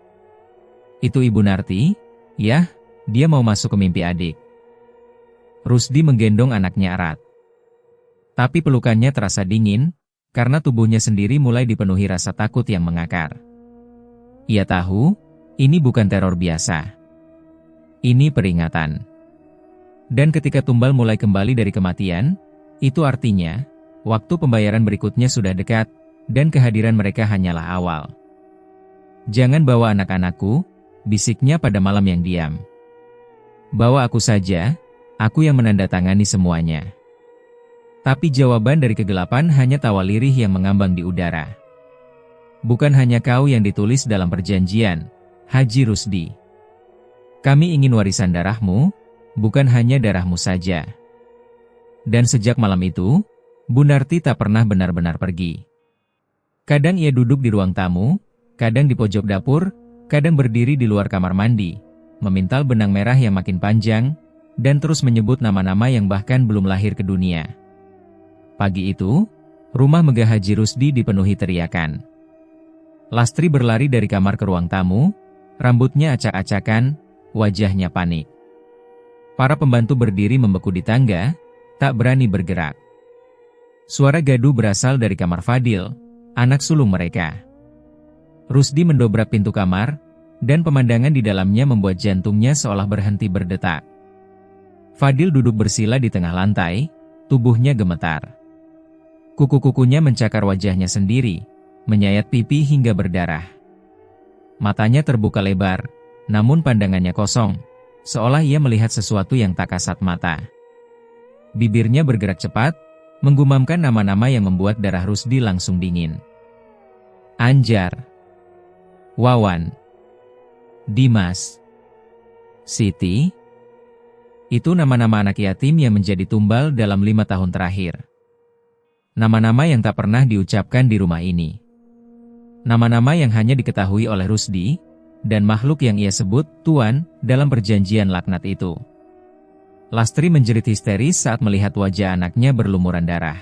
"Itu Ibu Narti, ya, dia mau masuk ke mimpi adik." Rusdi menggendong anaknya erat. Tapi pelukannya terasa dingin, karena tubuhnya sendiri mulai dipenuhi rasa takut yang mengakar. Ia tahu, ini bukan teror biasa. Ini peringatan. Dan ketika tumbal mulai kembali dari kematian, itu artinya, waktu pembayaran berikutnya sudah dekat, dan kehadiran mereka hanyalah awal. Jangan bawa anak-anakku, bisiknya pada malam yang diam. Bawa aku saja, aku yang menandatangani semuanya. Tapi jawaban dari kegelapan hanya tawa lirih yang mengambang di udara. Bukan hanya kau yang ditulis dalam perjanjian, Haji Rusdi. Kami ingin warisan darahmu, bukan hanya darahmu saja. Dan sejak malam itu, Bu Narti tak pernah benar-benar pergi. Kadang ia duduk di ruang tamu, kadang di pojok dapur, kadang berdiri di luar kamar mandi, memintal benang merah yang makin panjang, dan terus menyebut nama-nama yang bahkan belum lahir ke dunia. Pagi itu, rumah megah Haji Rusdi dipenuhi teriakan. Lastri berlari dari kamar ke ruang tamu, rambutnya acak-acakan, wajahnya panik. Para pembantu berdiri membeku di tangga, tak berani bergerak. Suara gaduh berasal dari kamar Fadil, anak sulung mereka. Rusdi mendobrak pintu kamar, dan pemandangan di dalamnya membuat jantungnya seolah berhenti berdetak. Fadil duduk bersila di tengah lantai, tubuhnya gemetar. Kuku-kukunya mencakar wajahnya sendiri, menyayat pipi hingga berdarah. Matanya terbuka lebar, namun pandangannya kosong, seolah ia melihat sesuatu yang tak kasat mata. Bibirnya bergerak cepat, menggumamkan nama-nama yang membuat darah Rusdi langsung dingin. Anjar, Wawan, Dimas, Siti. Itu nama-nama anak yatim yang menjadi tumbal dalam 5 tahun terakhir. Nama-nama yang tak pernah diucapkan di rumah ini. Nama-nama yang hanya diketahui oleh Rusdi, dan makhluk yang ia sebut Tuan dalam perjanjian laknat itu. Lastri menjerit histeris saat melihat wajah anaknya berlumuran darah.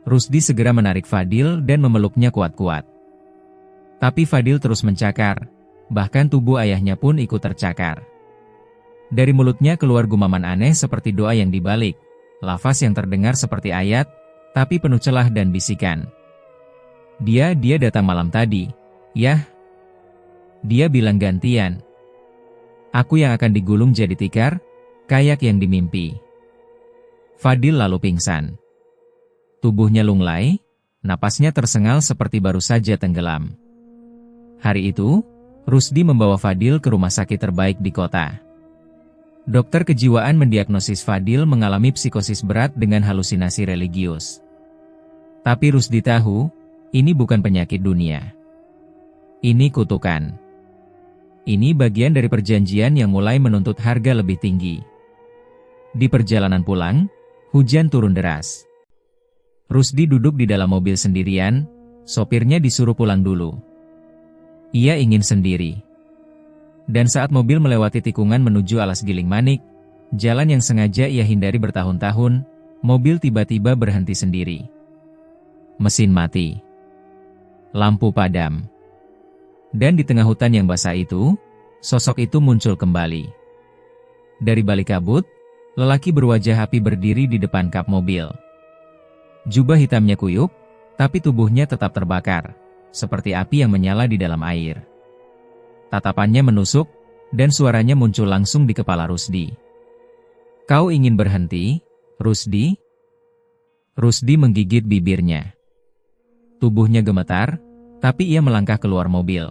Rusdi segera menarik Fadil dan memeluknya kuat-kuat. Tapi Fadil terus mencakar, bahkan tubuh ayahnya pun ikut tercakar. Dari mulutnya keluar gumaman aneh seperti doa yang dibalik, lafaz yang terdengar seperti ayat, tapi penuh celah dan bisikan. Dia datang malam tadi, yah. Dia bilang gantian. Aku yang akan digulung jadi tikar, kayak yang dimimpi. Fadil lalu pingsan. Tubuhnya lunglai, napasnya tersengal seperti baru saja tenggelam. Hari itu, Rusdi membawa Fadil ke rumah sakit terbaik di kota. Dokter kejiwaan mendiagnosis Fadil mengalami psikosis berat dengan halusinasi religius. Tapi Rusdi tahu, ini bukan penyakit dunia. Ini kutukan. Ini bagian dari perjanjian yang mulai menuntut harga lebih tinggi. Di perjalanan pulang, hujan turun deras. Rusdi duduk di dalam mobil sendirian, sopirnya disuruh pulang dulu. Ia ingin sendiri. Dan saat mobil melewati tikungan menuju Alas Giling Manik, jalan yang sengaja ia hindari bertahun-tahun, mobil tiba-tiba berhenti sendiri. Mesin mati. Lampu padam. Dan di tengah hutan yang basah itu, sosok itu muncul kembali. Dari balik kabut, lelaki berwajah api berdiri di depan kap mobil. Jubah hitamnya kuyup, tapi tubuhnya tetap terbakar, seperti api yang menyala di dalam air. Tatapannya menusuk, dan suaranya muncul langsung di kepala Rusdi. Kau ingin berhenti, Rusdi? Rusdi menggigit bibirnya. Tubuhnya gemetar, tapi ia melangkah keluar mobil.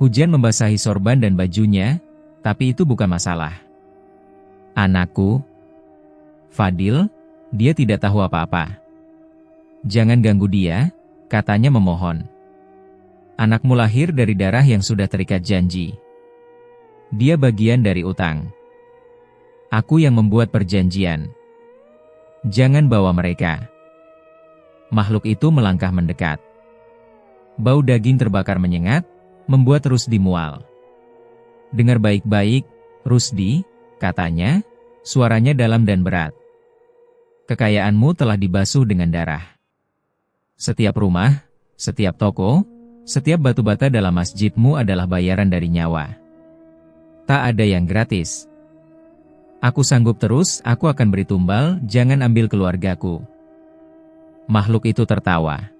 Hujan membasahi sorban dan bajunya, tapi itu bukan masalah. Anakku, Fadil, dia tidak tahu apa-apa. Jangan ganggu dia, katanya memohon. Anakmu lahir dari darah yang sudah terikat janji. Dia bagian dari utang. Aku yang membuat perjanjian. Jangan bawa mereka. Makhluk itu melangkah mendekat. Bau daging terbakar menyengat, membuat Rusdi mual. Dengar baik-baik, Rusdi, katanya, suaranya dalam dan berat. Kekayaanmu telah dibasuh dengan darah. Setiap rumah, setiap toko, setiap batu bata dalam masjidmu adalah bayaran dari nyawa. Tak ada yang gratis. Aku sanggup terus, aku akan beri tumbal, jangan ambil keluargaku. Makhluk itu tertawa.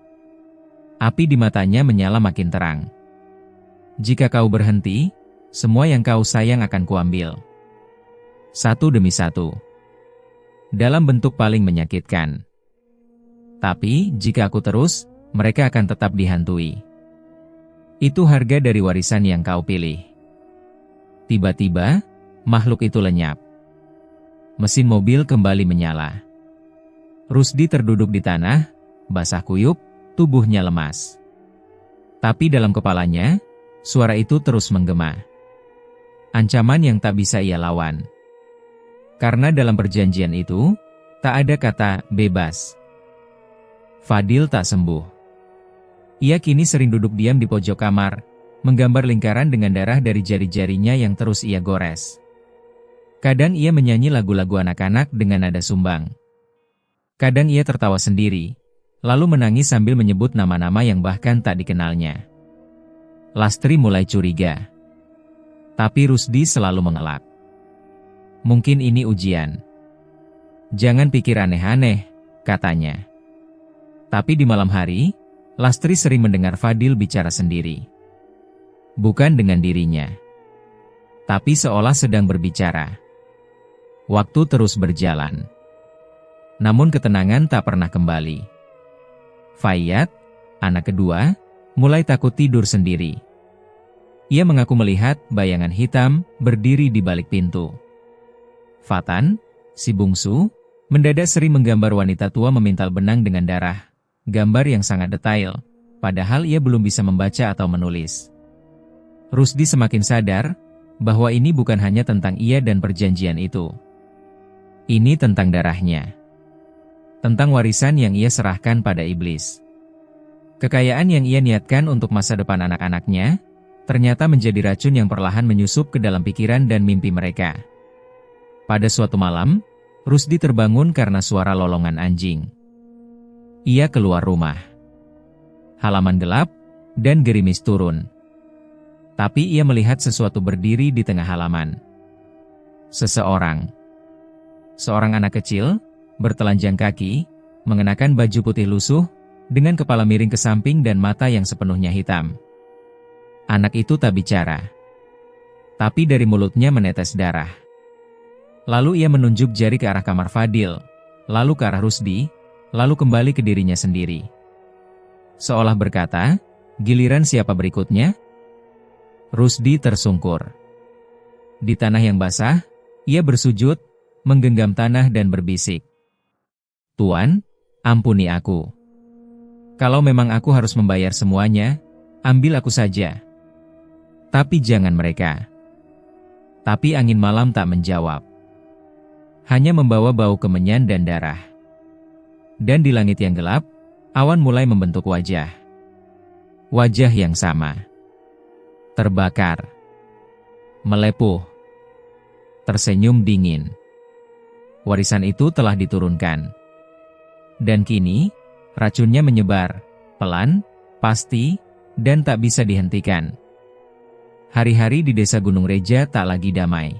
Api di matanya menyala makin terang. Jika kau berhenti, semua yang kau sayang akan kuambil. Satu demi satu. Dalam bentuk paling menyakitkan. Tapi, jika aku terus, mereka akan tetap dihantui. Itu harga dari warisan yang kau pilih. Tiba-tiba, makhluk itu lenyap. Mesin mobil kembali menyala. Rusdi terduduk di tanah, basah kuyup, tubuhnya lemas. Tapi dalam kepalanya, suara itu terus menggema. Ancaman yang tak bisa ia lawan. Karena dalam perjanjian itu, tak ada kata bebas. Fadil tak sembuh. Ia kini sering duduk diam di pojok kamar, menggambar lingkaran dengan darah dari jari-jarinya yang terus ia gores. Kadang ia menyanyi lagu-lagu anak-anak dengan nada sumbang. Kadang ia tertawa sendiri, lalu menangis sambil menyebut nama-nama yang bahkan tak dikenalnya. Lastri mulai curiga. Tapi Rusdi selalu mengelak. Mungkin ini ujian. Jangan pikir aneh-aneh, katanya. Tapi di malam hari, Lastri sering mendengar Fadil bicara sendiri. Bukan dengan dirinya. Tapi seolah sedang berbicara. Waktu terus berjalan. Namun ketenangan tak pernah kembali. Fayyad, anak kedua, mulai takut tidur sendiri. Ia mengaku melihat bayangan hitam berdiri di balik pintu. Fatan, si bungsu, mendadak sering menggambar wanita tua memintal benang dengan darah. Gambar yang sangat detail, padahal ia belum bisa membaca atau menulis. Rusdi semakin sadar bahwa ini bukan hanya tentang ia dan perjanjian itu. Ini tentang darahnya. Tentang warisan yang ia serahkan pada iblis. Kekayaan yang ia niatkan untuk masa depan anak-anaknya, ternyata menjadi racun yang perlahan menyusup ke dalam pikiran dan mimpi mereka. Pada suatu malam, Rusdi terbangun karena suara lolongan anjing. Ia keluar rumah. Halaman gelap, dan gerimis turun. Tapi ia melihat sesuatu berdiri di tengah halaman. Seseorang. Seorang anak kecil, bertelanjang kaki, mengenakan baju putih lusuh, dengan kepala miring ke samping dan mata yang sepenuhnya hitam. Anak itu tak bicara. Tapi dari mulutnya menetes darah. Lalu ia menunjuk jari ke arah kamar Fadil, lalu ke arah Rusdi, lalu kembali ke dirinya sendiri. Seolah berkata, giliran siapa berikutnya? Rusdi tersungkur. Di tanah yang basah, ia bersujud, menggenggam tanah dan berbisik. Tuan, ampuni aku. Kalau memang aku harus membayar semuanya, ambil aku saja. Tapi jangan mereka. Tapi angin malam tak menjawab. Hanya membawa bau kemenyan dan darah. Dan di langit yang gelap, awan mulai membentuk wajah. Wajah yang sama. Terbakar. Melepuh. Tersenyum dingin. Warisan itu telah diturunkan. Dan kini, racunnya menyebar, pelan, pasti, dan tak bisa dihentikan. Hari-hari di desa Gunung Reja tak lagi damai.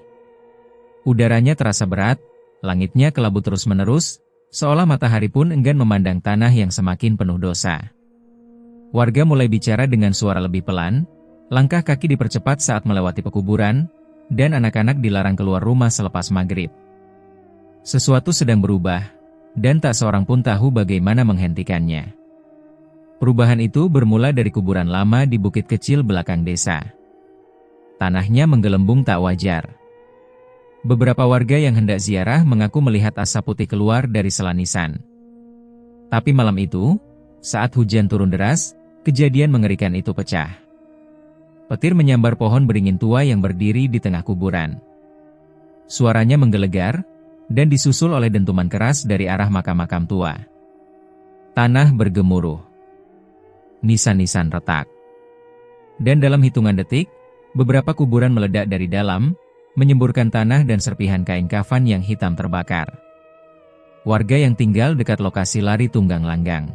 Udaranya terasa berat, langitnya kelabu terus-menerus, seolah matahari pun enggan memandang tanah yang semakin penuh dosa. Warga mulai bicara dengan suara lebih pelan, langkah kaki dipercepat saat melewati pekuburan, dan anak-anak dilarang keluar rumah selepas maghrib. Sesuatu sedang berubah, dan tak seorang pun tahu bagaimana menghentikannya. Perubahan itu bermula dari kuburan lama di bukit kecil belakang desa. Tanahnya menggelembung tak wajar. Beberapa warga yang hendak ziarah mengaku melihat asap putih keluar dari selanisan. Tapi malam itu, saat hujan turun deras, kejadian mengerikan itu pecah. Petir menyambar pohon beringin tua yang berdiri di tengah kuburan. Suaranya menggelegar, dan disusul oleh dentuman keras dari arah makam-makam tua. Tanah bergemuruh. Nisan-nisan retak. Dan dalam hitungan detik, beberapa kuburan meledak dari dalam, menyemburkan tanah dan serpihan kain kafan yang hitam terbakar. Warga yang tinggal dekat lokasi lari tunggang langgang.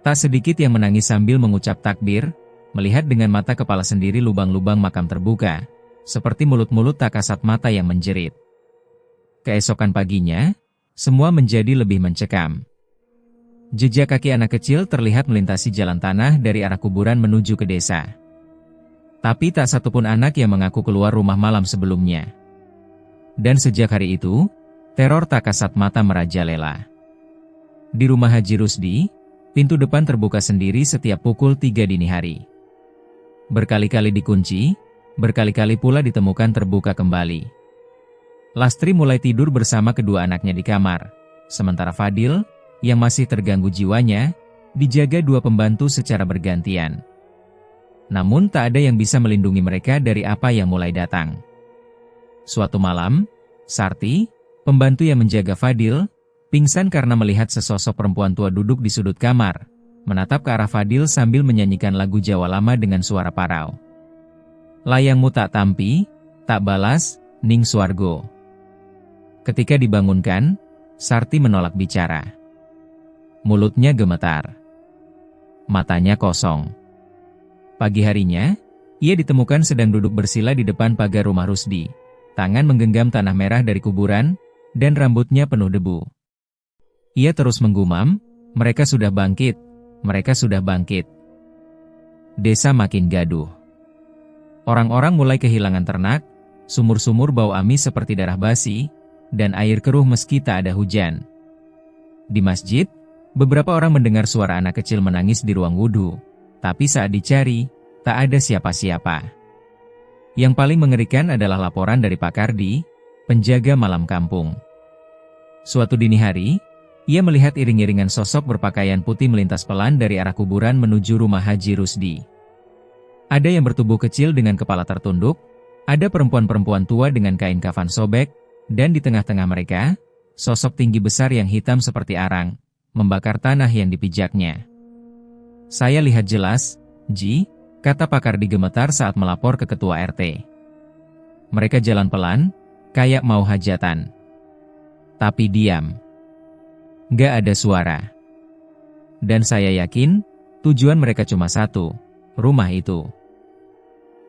Tak sedikit yang menangis sambil mengucap takbir, melihat dengan mata kepala sendiri lubang-lubang makam terbuka, seperti mulut-mulut tak kasat mata yang menjerit. Keesokan paginya, semua menjadi lebih mencekam. Jejak kaki anak kecil terlihat melintasi jalan tanah dari arah kuburan menuju ke desa. Tapi tak satupun anak yang mengaku keluar rumah malam sebelumnya. Dan sejak hari itu, teror tak kasat mata merajalela. Di rumah Haji Rusdi, pintu depan terbuka sendiri setiap pukul 3 dini hari. Berkali-kali dikunci, berkali-kali pula ditemukan terbuka kembali. Lastri mulai tidur bersama kedua anaknya di kamar, sementara Fadil, yang masih terganggu jiwanya, dijaga dua pembantu secara bergantian. Namun tak ada yang bisa melindungi mereka dari apa yang mulai datang. Suatu malam, Sarti, pembantu yang menjaga Fadil, pingsan karena melihat sesosok perempuan tua duduk di sudut kamar, menatap ke arah Fadil sambil menyanyikan lagu Jawa lama dengan suara parau. Layangmu tak tampi, tak balas, ning swargo. Ketika dibangunkan, Sarti menolak bicara. Mulutnya gemetar. Matanya kosong. Pagi harinya, ia ditemukan sedang duduk bersila di depan pagar rumah Rusdi. Tangan menggenggam tanah merah dari kuburan, dan rambutnya penuh debu. Ia terus menggumam, mereka sudah bangkit, mereka sudah bangkit. Desa makin gaduh. Orang-orang mulai kehilangan ternak, sumur-sumur bau amis seperti darah basi, dan air keruh meski tak ada hujan. Di masjid, beberapa orang mendengar suara anak kecil menangis di ruang wudhu, tapi saat dicari, tak ada siapa-siapa. Yang paling mengerikan adalah laporan dari Pak Kardi, penjaga malam kampung. Suatu dini hari, ia melihat iring-iringan sosok berpakaian putih melintas pelan dari arah kuburan menuju rumah Haji Rusdi. Ada yang bertubuh kecil dengan kepala tertunduk, ada perempuan-perempuan tua dengan kain kafan sobek, dan di tengah-tengah mereka, sosok tinggi besar yang hitam seperti arang, membakar tanah yang dipijaknya. Saya lihat jelas, Ji, kata Pak Kardi gemetar saat melapor ke ketua RT. Mereka jalan pelan, kayak mau hajatan. Tapi diam. Gak ada suara. Dan saya yakin, tujuan mereka cuma satu, rumah itu.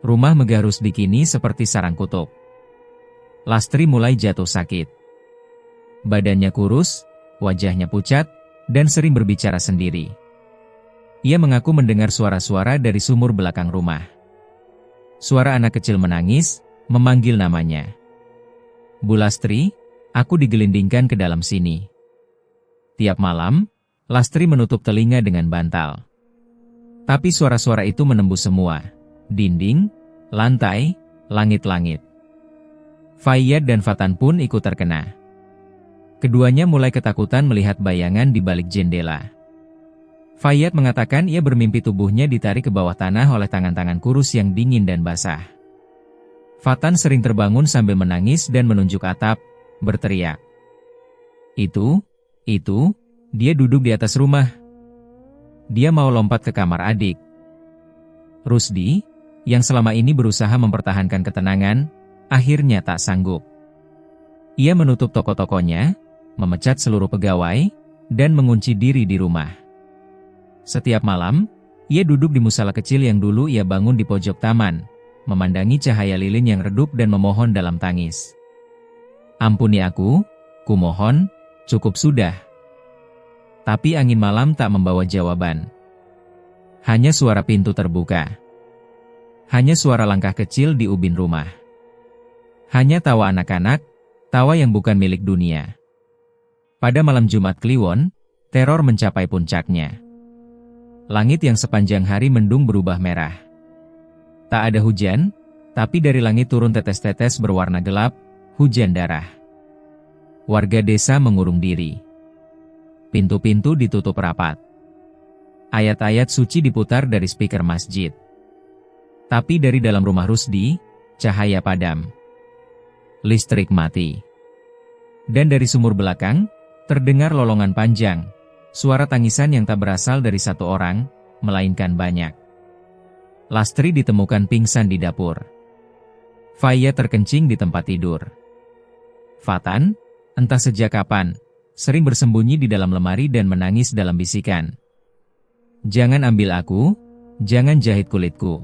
Rumah megah Rusdi kini seperti sarang kutub. Lastri mulai jatuh sakit. Badannya kurus, wajahnya pucat, dan sering berbicara sendiri. Ia mengaku mendengar suara-suara dari sumur belakang rumah. Suara anak kecil menangis, memanggil namanya. Bu Lastri, aku digelindingkan ke dalam sini. Tiap malam, Lastri menutup telinga dengan bantal. Tapi suara-suara itu menembus semua. Dinding, lantai, langit-langit. Fayyad dan Fatan pun ikut terkena. Keduanya mulai ketakutan melihat bayangan di balik jendela. Fayyad mengatakan ia bermimpi tubuhnya ditarik ke bawah tanah oleh tangan-tangan kurus yang dingin dan basah. Fatan sering terbangun sambil menangis dan menunjuk atap, berteriak. Itu, dia duduk di atas rumah. Dia mau lompat ke kamar adik. Rusdi, yang selama ini berusaha mempertahankan ketenangan, akhirnya tak sanggup. Ia menutup toko-tokonya, memecat seluruh pegawai, dan mengunci diri di rumah. Setiap malam, ia duduk di musala kecil yang dulu ia bangun di pojok taman, memandangi cahaya lilin yang redup dan memohon dalam tangis. Ampuni aku, kumohon, cukup sudah. Tapi angin malam tak membawa jawaban. Hanya suara pintu terbuka. Hanya suara langkah kecil di ubin rumah. Hanya tawa anak-anak, tawa yang bukan milik dunia. Pada malam Jumat Kliwon, teror mencapai puncaknya. Langit yang sepanjang hari mendung berubah merah. Tak ada hujan, tapi dari langit turun tetes-tetes berwarna gelap, hujan darah. Warga desa mengurung diri. Pintu-pintu ditutup rapat. Ayat-ayat suci diputar dari speaker masjid. Tapi dari dalam rumah Rusdi, cahaya padam. Listrik mati. Dan dari sumur belakang, terdengar lolongan panjang. Suara tangisan yang tak berasal dari satu orang, melainkan banyak. Lastri ditemukan pingsan di dapur. Fayyad terkencing di tempat tidur. Fatan, entah sejak kapan, sering bersembunyi di dalam lemari dan menangis dalam bisikan. Jangan ambil aku, jangan jahit kulitku.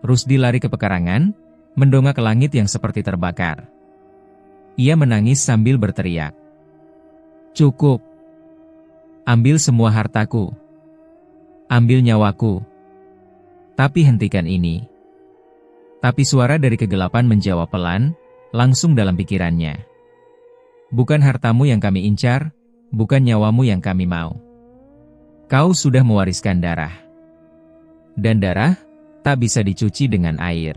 Rusdi lari ke pekarangan, mendongak ke langit yang seperti terbakar. Ia menangis sambil berteriak. Cukup. Ambil semua hartaku. Ambil nyawaku. Tapi hentikan ini. Tapi suara dari kegelapan menjawab pelan, langsung dalam pikirannya. Bukan hartamu yang kami incar, bukan nyawamu yang kami mau. Kau sudah mewariskan darah. Dan darah tak bisa dicuci dengan air.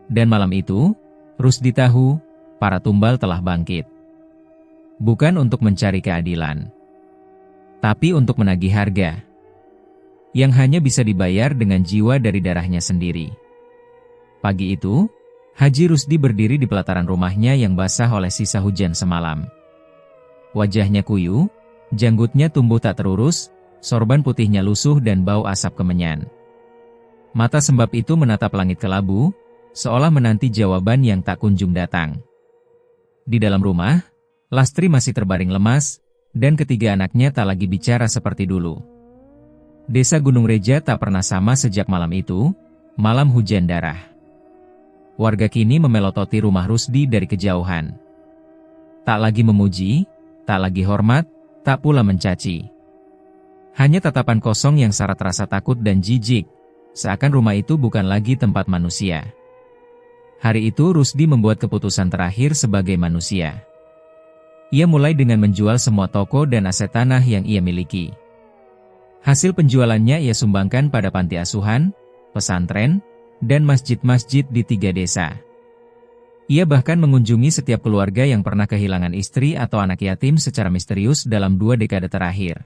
Dan malam itu, Rusdi tahu, para tumbal telah bangkit. Bukan untuk mencari keadilan, tapi untuk menagih harga yang hanya bisa dibayar dengan jiwa dari darahnya sendiri. Pagi itu, Haji Rusdi berdiri di pelataran rumahnya yang basah oleh sisa hujan semalam. Wajahnya kuyu, janggutnya tumbuh tak terurus, sorban putihnya lusuh dan bau asap kemenyan. Mata sembab itu menatap langit kelabu, seolah menanti jawaban yang tak kunjung datang. Di dalam rumah, Lastri masih terbaring lemas, dan ketiga anaknya tak lagi bicara seperti dulu. Desa Gunung Reja tak pernah sama sejak malam itu, malam hujan darah. Warga kini memelototi rumah Rusdi dari kejauhan. Tak lagi memuji, tak lagi hormat, tak pula mencaci. Hanya tatapan kosong yang syarat rasa takut dan jijik, seakan rumah itu bukan lagi tempat manusia. Hari itu Rusdi membuat keputusan terakhir sebagai manusia. Ia mulai dengan menjual semua toko dan aset tanah yang ia miliki. Hasil penjualannya ia sumbangkan pada panti asuhan, pesantren, dan masjid-masjid di 3 desa. Ia bahkan mengunjungi setiap keluarga yang pernah kehilangan istri atau anak yatim secara misterius dalam 2 dekade terakhir.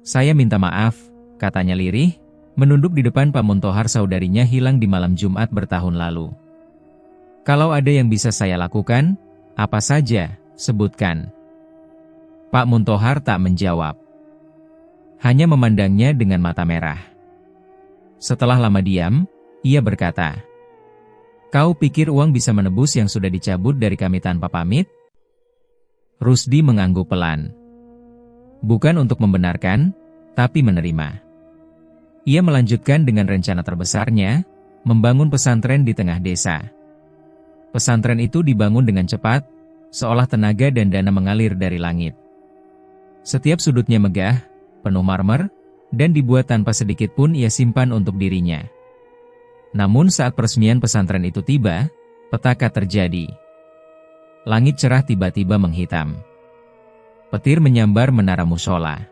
Saya minta maaf, katanya lirih, menunduk di depan Pak Muntohar saudarinya hilang di malam Jumat bertahun lalu. Kalau ada yang bisa saya lakukan, apa saja, sebutkan. Pak Muntohar tak menjawab. Hanya memandangnya dengan mata merah. Setelah lama diam, ia berkata, "Kau pikir uang bisa menebus yang sudah dicabut dari kami tanpa pamit?" Rusdi mengangguk pelan. Bukan untuk membenarkan, tapi menerima. Ia melanjutkan dengan rencana terbesarnya, membangun pesantren di tengah desa. Pesantren itu dibangun dengan cepat, seolah tenaga dan dana mengalir dari langit. Setiap sudutnya megah, penuh marmer, dan dibuat tanpa sedikit pun ia simpan untuk dirinya. Namun saat peresmian pesantren itu tiba, petaka terjadi. Langit cerah tiba-tiba menghitam. Petir menyambar menara mushola.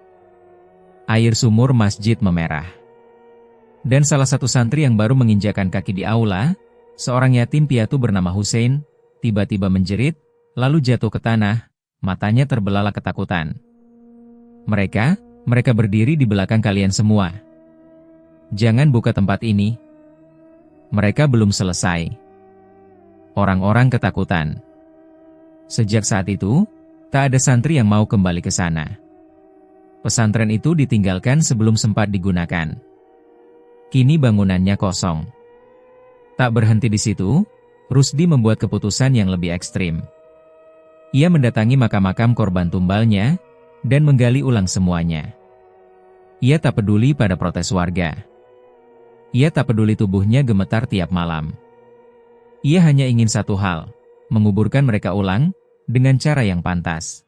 Air sumur masjid memerah. Dan salah satu santri yang baru menginjakan kaki di aula, seorang yatim piatu bernama Hussein, tiba-tiba menjerit, lalu jatuh ke tanah, matanya terbelalak ketakutan. Mereka berdiri di belakang kalian semua. Jangan buka tempat ini. Mereka belum selesai. Orang-orang ketakutan. Sejak saat itu, tak ada santri yang mau kembali ke sana. Pesantren itu ditinggalkan sebelum sempat digunakan. Kini bangunannya kosong. Tak berhenti di situ, Rusdi membuat keputusan yang lebih ekstrim. Ia mendatangi makam-makam korban tumbalnya, dan menggali ulang semuanya. Ia tak peduli pada protes warga. Ia tak peduli tubuhnya gemetar tiap malam. Ia hanya ingin satu hal, menguburkan mereka ulang, dengan cara yang pantas.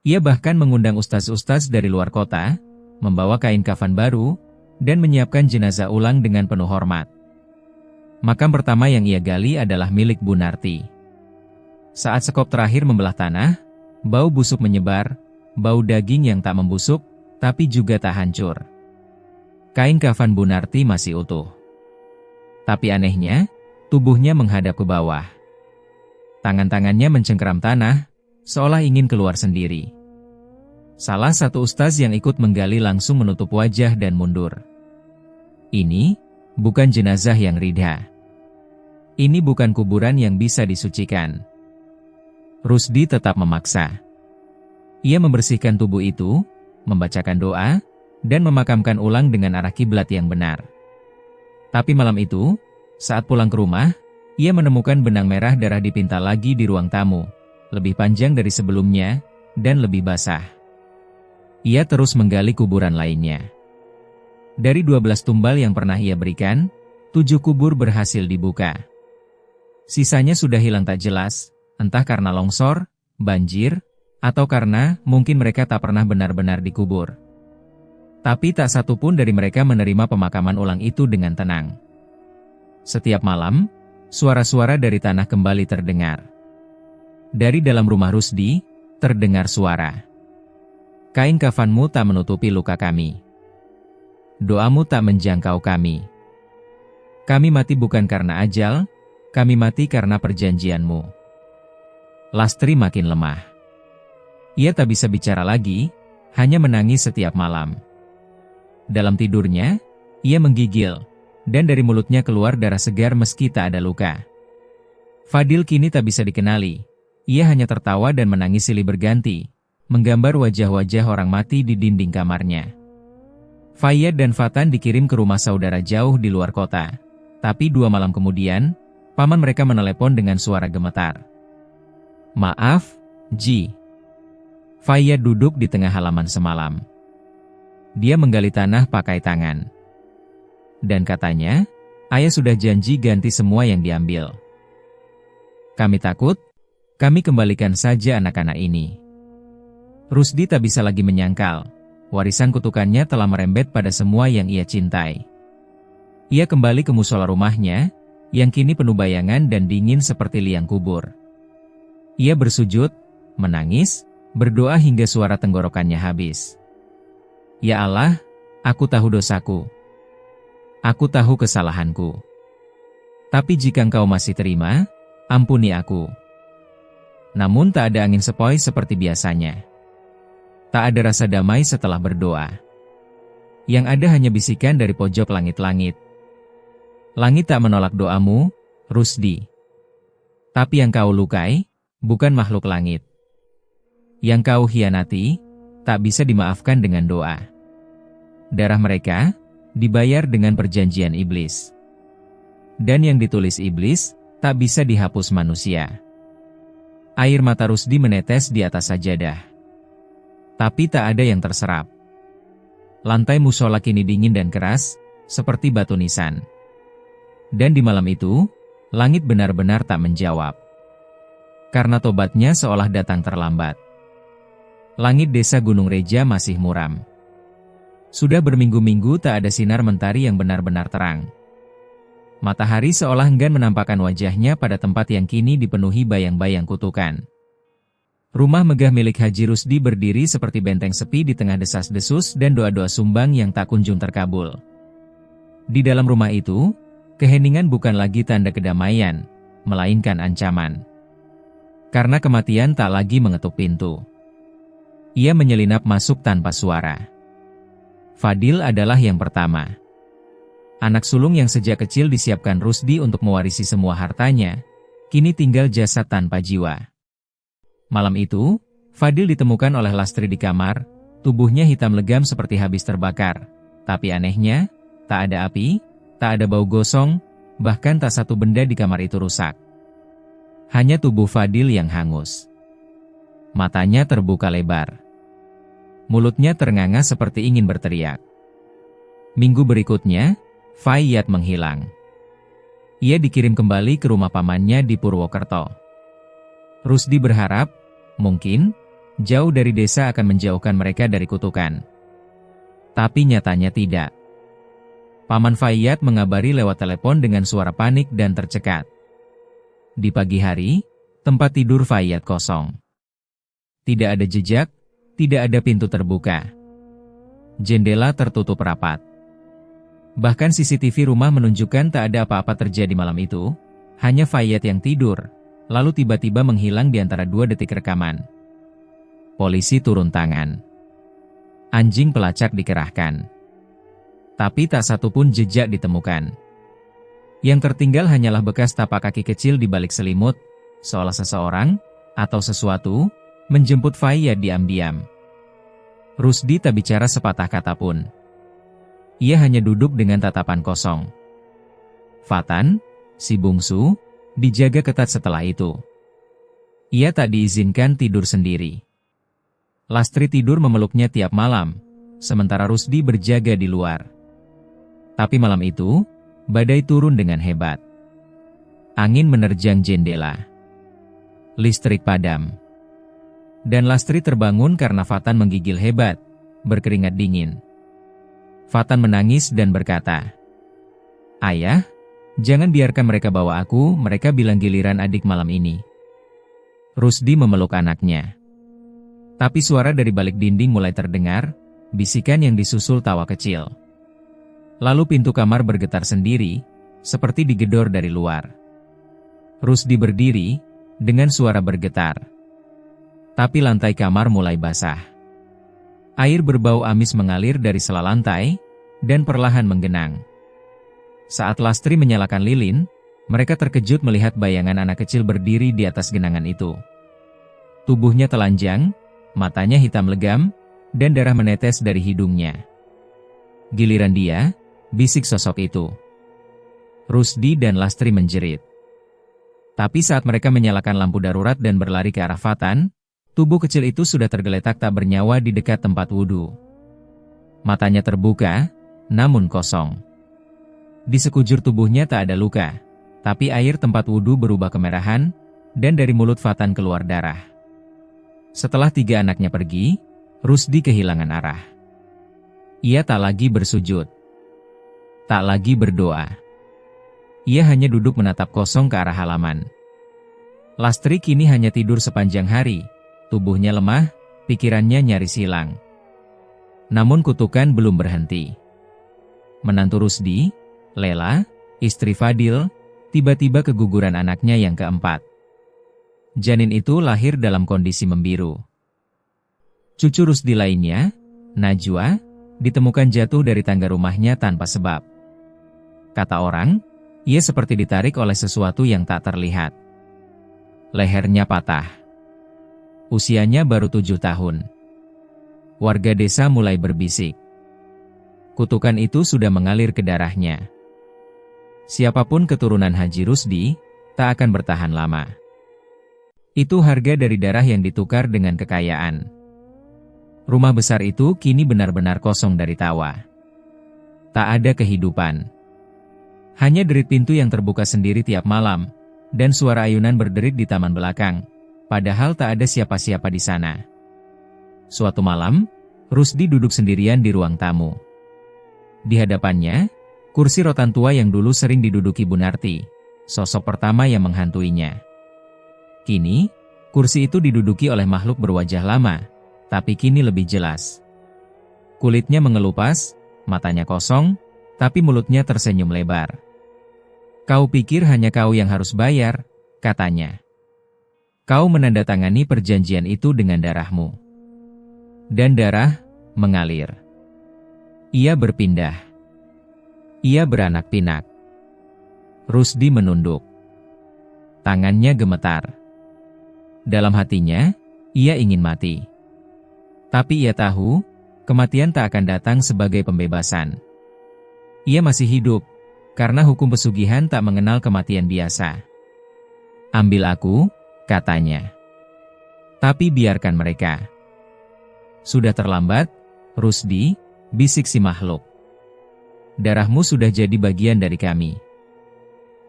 Ia bahkan mengundang ustaz-ustaz dari luar kota, membawa kain kafan baru, dan menyiapkan jenazah ulang dengan penuh hormat. Makam pertama yang ia gali adalah milik Bu Narti. Saat sekop terakhir membelah tanah, bau busuk menyebar, bau daging yang tak membusuk, tapi juga tak hancur. Kain kafan Bu Narti masih utuh. Tapi anehnya, tubuhnya menghadap ke bawah. Tangan-tangannya mencengkeram tanah, seolah ingin keluar sendiri. Salah satu ustaz yang ikut menggali langsung menutup wajah dan mundur. Ini bukan jenazah yang ridha. Ini bukan kuburan yang bisa disucikan. Rusdi tetap memaksa. Ia membersihkan tubuh itu, membacakan doa, dan memakamkan ulang dengan arah kiblat yang benar. Tapi malam itu, saat pulang ke rumah, ia menemukan benang merah darah dipintal lagi di ruang tamu, lebih panjang dari sebelumnya, dan lebih basah. Ia terus menggali kuburan lainnya. Dari 12 tumbal yang pernah ia berikan, 7 kubur berhasil dibuka. Sisanya sudah hilang tak jelas, entah karena longsor, banjir, atau karena mungkin mereka tak pernah benar-benar dikubur. Tapi tak satu pun dari mereka menerima pemakaman ulang itu dengan tenang. Setiap malam, suara-suara dari tanah kembali terdengar. Dari dalam rumah Rusdi, terdengar suara. Kain kafanmu tak menutupi luka kami. Doamu tak menjangkau kami. Kami mati bukan karena ajal, kami mati karena perjanjianmu. Lastri makin lemah. Ia tak bisa bicara lagi, hanya menangis setiap malam. Dalam tidurnya, ia menggigil, dan dari mulutnya keluar darah segar meski tak ada luka. Fadil kini tak bisa dikenali. Ia hanya tertawa dan menangis silih berganti, menggambar wajah-wajah orang mati di dinding kamarnya. Fayyad dan Fatan dikirim ke rumah saudara jauh di luar kota. Tapi 2 malam kemudian, paman mereka menelepon dengan suara gemetar. "Maaf, Ji." Fayyad duduk di tengah halaman semalam. Dia menggali tanah pakai tangan. Dan katanya, ayah sudah janji ganti semua yang diambil. Kami takut, kami kembalikan saja anak-anak ini. Rusdi tak bisa lagi menyangkal, warisan kutukannya telah merembet pada semua yang ia cintai. Ia kembali ke musola rumahnya, yang kini penuh bayangan dan dingin seperti liang kubur. Ia bersujud, menangis, berdoa hingga suara tenggorokannya habis. Ya Allah, aku tahu dosaku. Aku tahu kesalahanku. Tapi jika Engkau masih terima, ampuni aku. Namun tak ada angin sepoi seperti biasanya. Tak ada rasa damai setelah berdoa. Yang ada hanya bisikan dari pojok langit-langit. Langit tak menolak doamu, Rusdi. Tapi yang kau lukai, bukan makhluk langit. Yang kau hianati, tak bisa dimaafkan dengan doa. Darah mereka, dibayar dengan perjanjian iblis. Dan yang ditulis iblis, tak bisa dihapus manusia. Air mata Rusdi menetes di atas sajadah. Tapi tak ada yang terserap. Lantai musola kini dingin dan keras, seperti batu nisan. Dan di malam itu, langit benar-benar tak menjawab. Karena tobatnya seolah datang terlambat. Langit desa Gunung Reja masih muram. Sudah berminggu-minggu tak ada sinar mentari yang benar-benar terang. Matahari seolah enggan menampakkan wajahnya pada tempat yang kini dipenuhi bayang-bayang kutukan. Rumah megah milik Haji Rusdi berdiri seperti benteng sepi di tengah desas-desus dan doa-doa sumbang yang tak kunjung terkabul. Di dalam rumah itu, keheningan bukan lagi tanda kedamaian, melainkan ancaman. Karena kematian tak lagi mengetuk pintu. Ia menyelinap masuk tanpa suara. Fadil adalah yang pertama. Anak sulung yang sejak kecil disiapkan Rusdi untuk mewarisi semua hartanya, kini tinggal jasad tanpa jiwa. Malam itu, Fadil ditemukan oleh Lastri di kamar, tubuhnya hitam legam seperti habis terbakar. Tapi anehnya, tak ada api, tak ada bau gosong, bahkan tak satu benda di kamar itu rusak. Hanya tubuh Fadil yang hangus. Matanya terbuka lebar. Mulutnya ternganga seperti ingin berteriak. Minggu berikutnya, Fayyad menghilang. Ia dikirim kembali ke rumah pamannya di Purwokerto. Rusdi berharap, mungkin, jauh dari desa akan menjauhkan mereka dari kutukan. Tapi nyatanya tidak. Paman Fayyad mengabari lewat telepon dengan suara panik dan tercekat. Di pagi hari, tempat tidur Fayyad kosong. Tidak ada jejak, tidak ada pintu terbuka. Jendela tertutup rapat. Bahkan CCTV rumah menunjukkan tak ada apa-apa terjadi malam itu, hanya Fayyad yang tidur, lalu tiba-tiba menghilang di antara 2 detik rekaman. Polisi turun tangan. Anjing pelacak dikerahkan. Tapi tak satu pun jejak ditemukan. Yang tertinggal hanyalah bekas tapak kaki kecil di balik selimut, seolah seseorang, atau sesuatu, menjemput Fayyad diam-diam. Rusdi tak bicara sepatah kata pun. Ia hanya duduk dengan tatapan kosong. Fatan, si bungsu, dijaga ketat setelah itu. Ia tak diizinkan tidur sendiri. Lastri tidur memeluknya tiap malam, sementara Rusdi berjaga di luar. Tapi malam itu, badai turun dengan hebat. Angin menerjang jendela. Listrik padam. Dan Lastri terbangun karena Fatan menggigil hebat, berkeringat dingin. Fatan menangis dan berkata, "Ayah, jangan biarkan mereka bawa aku, mereka bilang giliran adik malam ini." Rusdi memeluk anaknya. Tapi suara dari balik dinding mulai terdengar, bisikan yang disusul tawa kecil. Lalu pintu kamar bergetar sendiri, seperti digedor dari luar. Rusdi berdiri, dengan suara bergetar. Tapi lantai kamar mulai basah. Air berbau amis mengalir dari sela lantai, dan perlahan menggenang. Saat Lastri menyalakan lilin, mereka terkejut melihat bayangan anak kecil berdiri di atas genangan itu. Tubuhnya telanjang, matanya hitam legam, dan darah menetes dari hidungnya. Giliran dia, bisik sosok itu. Rusdi dan Lastri menjerit. Tapi saat mereka menyalakan lampu darurat dan berlari ke arah Fatan, tubuh kecil itu sudah tergeletak tak bernyawa di dekat tempat wudhu. Matanya terbuka, namun kosong. Di sekujur tubuhnya tak ada luka, tapi air tempat wudhu berubah kemerahan, dan dari mulut Fatan keluar darah. Setelah 3 anaknya pergi, Rusdi kehilangan arah. Ia tak lagi bersujud. Tak lagi berdoa. Ia hanya duduk menatap kosong ke arah halaman. Lastri kini hanya tidur sepanjang hari. Tubuhnya lemah, pikirannya nyaris hilang. Namun kutukan belum berhenti. Menantu Rusdi, Lela, istri Fadil, tiba-tiba keguguran anaknya yang keempat. Janin itu lahir dalam kondisi membiru. Cucu Rusdi lainnya, Najwa, ditemukan jatuh dari tangga rumahnya tanpa sebab. Kata orang, ia seperti ditarik oleh sesuatu yang tak terlihat. Lehernya patah. Usianya baru 7 tahun. Warga desa mulai berbisik. Kutukan itu sudah mengalir ke darahnya. Siapapun keturunan Haji Rusdi, tak akan bertahan lama. Itu harga dari darah yang ditukar dengan kekayaan. Rumah besar itu kini benar-benar kosong dari tawa. Tak ada kehidupan. Hanya derit pintu yang terbuka sendiri tiap malam, dan suara ayunan berderit di taman belakang, padahal tak ada siapa-siapa di sana. Suatu malam, Rusdi duduk sendirian di ruang tamu. Di hadapannya, kursi rotan tua yang dulu sering diduduki Bunarti, sosok pertama yang menghantuinya. Kini, kursi itu diduduki oleh makhluk berwajah lama, tapi kini lebih jelas. Kulitnya mengelupas, matanya kosong, tapi mulutnya tersenyum lebar. "Kau pikir hanya kau yang harus bayar," katanya. "Kau menandatangani perjanjian itu dengan darahmu." Dan darah mengalir. Ia berpindah. Ia beranak pinak. Rusdi menunduk. Tangannya gemetar. Dalam hatinya, ia ingin mati. Tapi ia tahu, kematian tak akan datang sebagai pembebasan. Ia masih hidup, karena hukum pesugihan tak mengenal kematian biasa. "Ambil aku," katanya. "Tapi biarkan mereka." "Sudah terlambat, Rusdi," bisik si makhluk. "Darahmu sudah jadi bagian dari kami.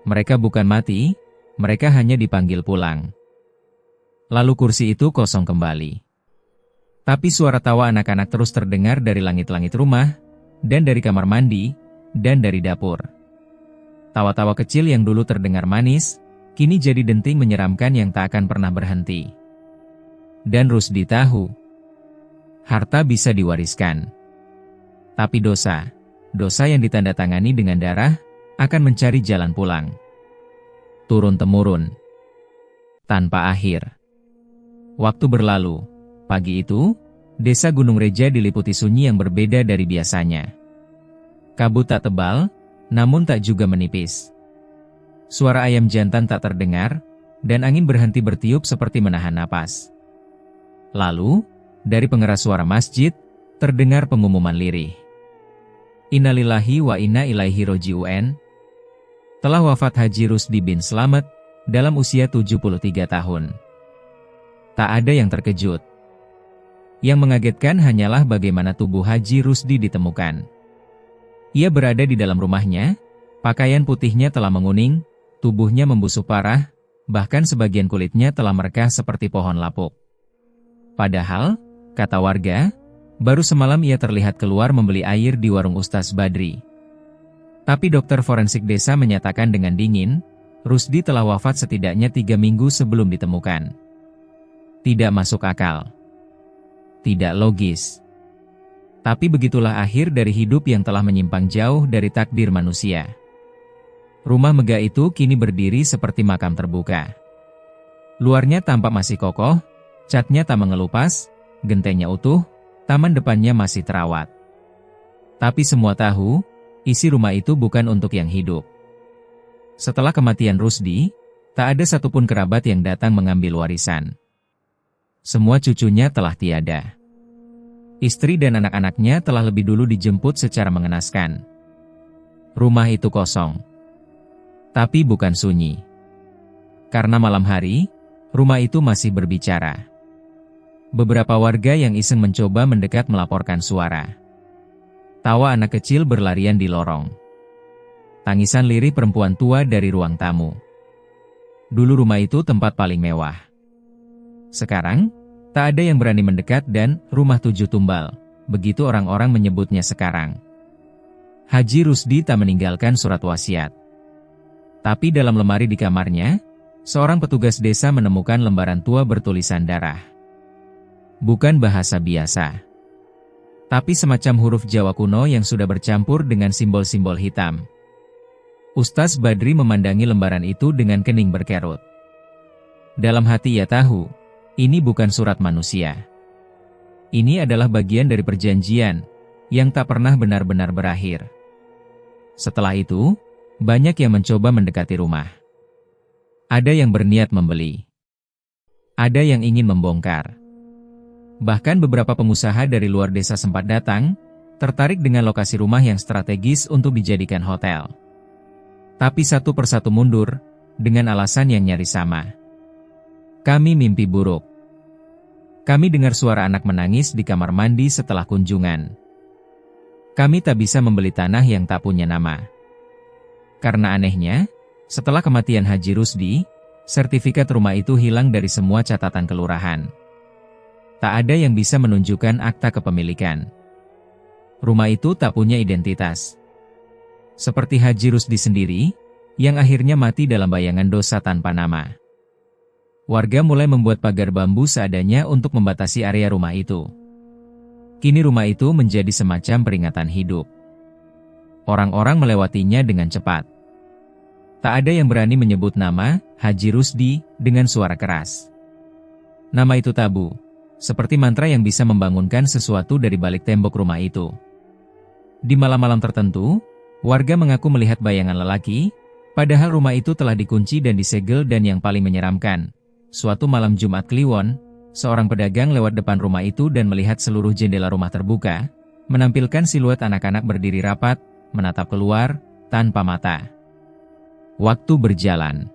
Mereka bukan mati, mereka hanya dipanggil pulang." Lalu kursi itu kosong kembali. Tapi suara tawa anak-anak terus terdengar dari langit-langit rumah, dan dari kamar mandi, dan dari dapur. Tawa-tawa kecil yang dulu terdengar manis, kini jadi denting menyeramkan yang tak akan pernah berhenti. Dan Rusdi tahu, harta bisa diwariskan. Tapi dosa yang ditandatangani dengan darah, akan mencari jalan pulang. Turun-temurun. Tanpa akhir. Waktu berlalu. Pagi itu, desa Gunung Reja diliputi sunyi yang berbeda dari biasanya. Kabut tak tebal, namun tak juga menipis. Suara ayam jantan tak terdengar, dan angin berhenti bertiup seperti menahan napas. Lalu, dari pengeras suara masjid, terdengar pengumuman lirih. "Innalillahi wa inna ilaihi roji'un." Telah wafat Haji Rusdi bin Slamet, dalam usia 73 tahun. Tak ada yang terkejut. Yang mengagetkan hanyalah bagaimana tubuh Haji Rusdi ditemukan. Ia berada di dalam rumahnya, pakaian putihnya telah menguning, tubuhnya membusuk parah, bahkan sebagian kulitnya telah merekah seperti pohon lapuk. Padahal, kata warga, baru semalam ia terlihat keluar membeli air di warung Ustaz Badri. Tapi dokter forensik desa menyatakan dengan dingin, Rusdi telah wafat setidaknya 3 minggu sebelum ditemukan. Tidak masuk akal. Tidak logis. Tapi begitulah akhir dari hidup yang telah menyimpang jauh dari takdir manusia. Rumah megah itu kini berdiri seperti makam terbuka. Luarnya tampak masih kokoh, catnya tak mengelupas, gentengnya utuh, taman depannya masih terawat. Tapi semua tahu, isi rumah itu bukan untuk yang hidup. Setelah kematian Rusdi, tak ada satupun kerabat yang datang mengambil warisan. Semua cucunya telah tiada. Istri dan anak-anaknya telah lebih dulu dijemput secara mengenaskan. Rumah itu kosong. Tapi bukan sunyi. Karena malam hari, rumah itu masih berbicara. Beberapa warga yang iseng mencoba mendekat melaporkan suara. Tawa anak kecil berlarian di lorong. Tangisan lirih perempuan tua dari ruang tamu. Dulu rumah itu tempat paling mewah. Sekarang, tak ada yang berani mendekat dan rumah 7 tumbal, begitu orang-orang menyebutnya sekarang. Haji Rusdi tak meninggalkan surat wasiat. Tapi dalam lemari di kamarnya, seorang petugas desa menemukan lembaran tua bertulisan darah. Bukan bahasa biasa, tapi semacam huruf Jawa kuno yang sudah bercampur dengan simbol-simbol hitam. Ustaz Badri memandangi lembaran itu dengan kening berkerut. Dalam hati ia tahu, ini bukan surat manusia. Ini adalah bagian dari perjanjian, yang tak pernah benar-benar berakhir. Setelah itu, banyak yang mencoba mendekati rumah. Ada yang berniat membeli. Ada yang ingin membongkar. Bahkan beberapa pengusaha dari luar desa sempat datang, tertarik dengan lokasi rumah yang strategis untuk dijadikan hotel. Tapi satu persatu mundur, dengan alasan yang nyaris sama. Kami mimpi buruk. Kami dengar suara anak menangis di kamar mandi setelah kunjungan. Kami tak bisa membeli tanah yang tak punya nama. Karena anehnya, setelah kematian Haji Rusdi, sertifikat rumah itu hilang dari semua catatan kelurahan. Tak ada yang bisa menunjukkan akta kepemilikan. Rumah itu tak punya identitas. Seperti Haji Rusdi sendiri, yang akhirnya mati dalam bayangan dosa tanpa nama. Warga mulai membuat pagar bambu seadanya untuk membatasi area rumah itu. Kini rumah itu menjadi semacam peringatan hidup. Orang-orang melewatinya dengan cepat. Tak ada yang berani menyebut nama Haji Rusdi dengan suara keras. Nama itu tabu, seperti mantra yang bisa membangunkan sesuatu dari balik tembok rumah itu. Di malam-malam tertentu, warga mengaku melihat bayangan lelaki, padahal rumah itu telah dikunci dan disegel, dan yang paling menyeramkan, suatu malam Jumat Kliwon, seorang pedagang lewat depan rumah itu dan melihat seluruh jendela rumah terbuka, menampilkan siluet anak-anak berdiri rapat, menatap keluar, tanpa mata. Waktu berjalan.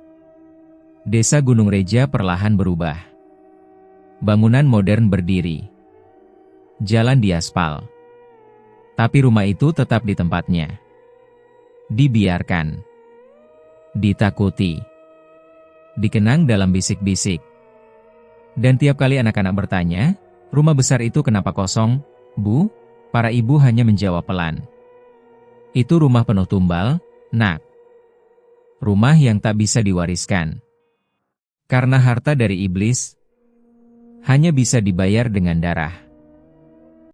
Desa Gunung Reja perlahan berubah. Bangunan modern berdiri. Jalan diaspal. Tapi rumah itu tetap di tempatnya. Dibiarkan. Ditakuti. Dikenang dalam bisik-bisik. Dan tiap kali anak-anak bertanya, rumah besar itu kenapa kosong, Bu? Para ibu hanya menjawab pelan. Itu rumah penuh tumbal, Nak. Rumah yang tak bisa diwariskan. Karena harta dari iblis hanya bisa dibayar dengan darah.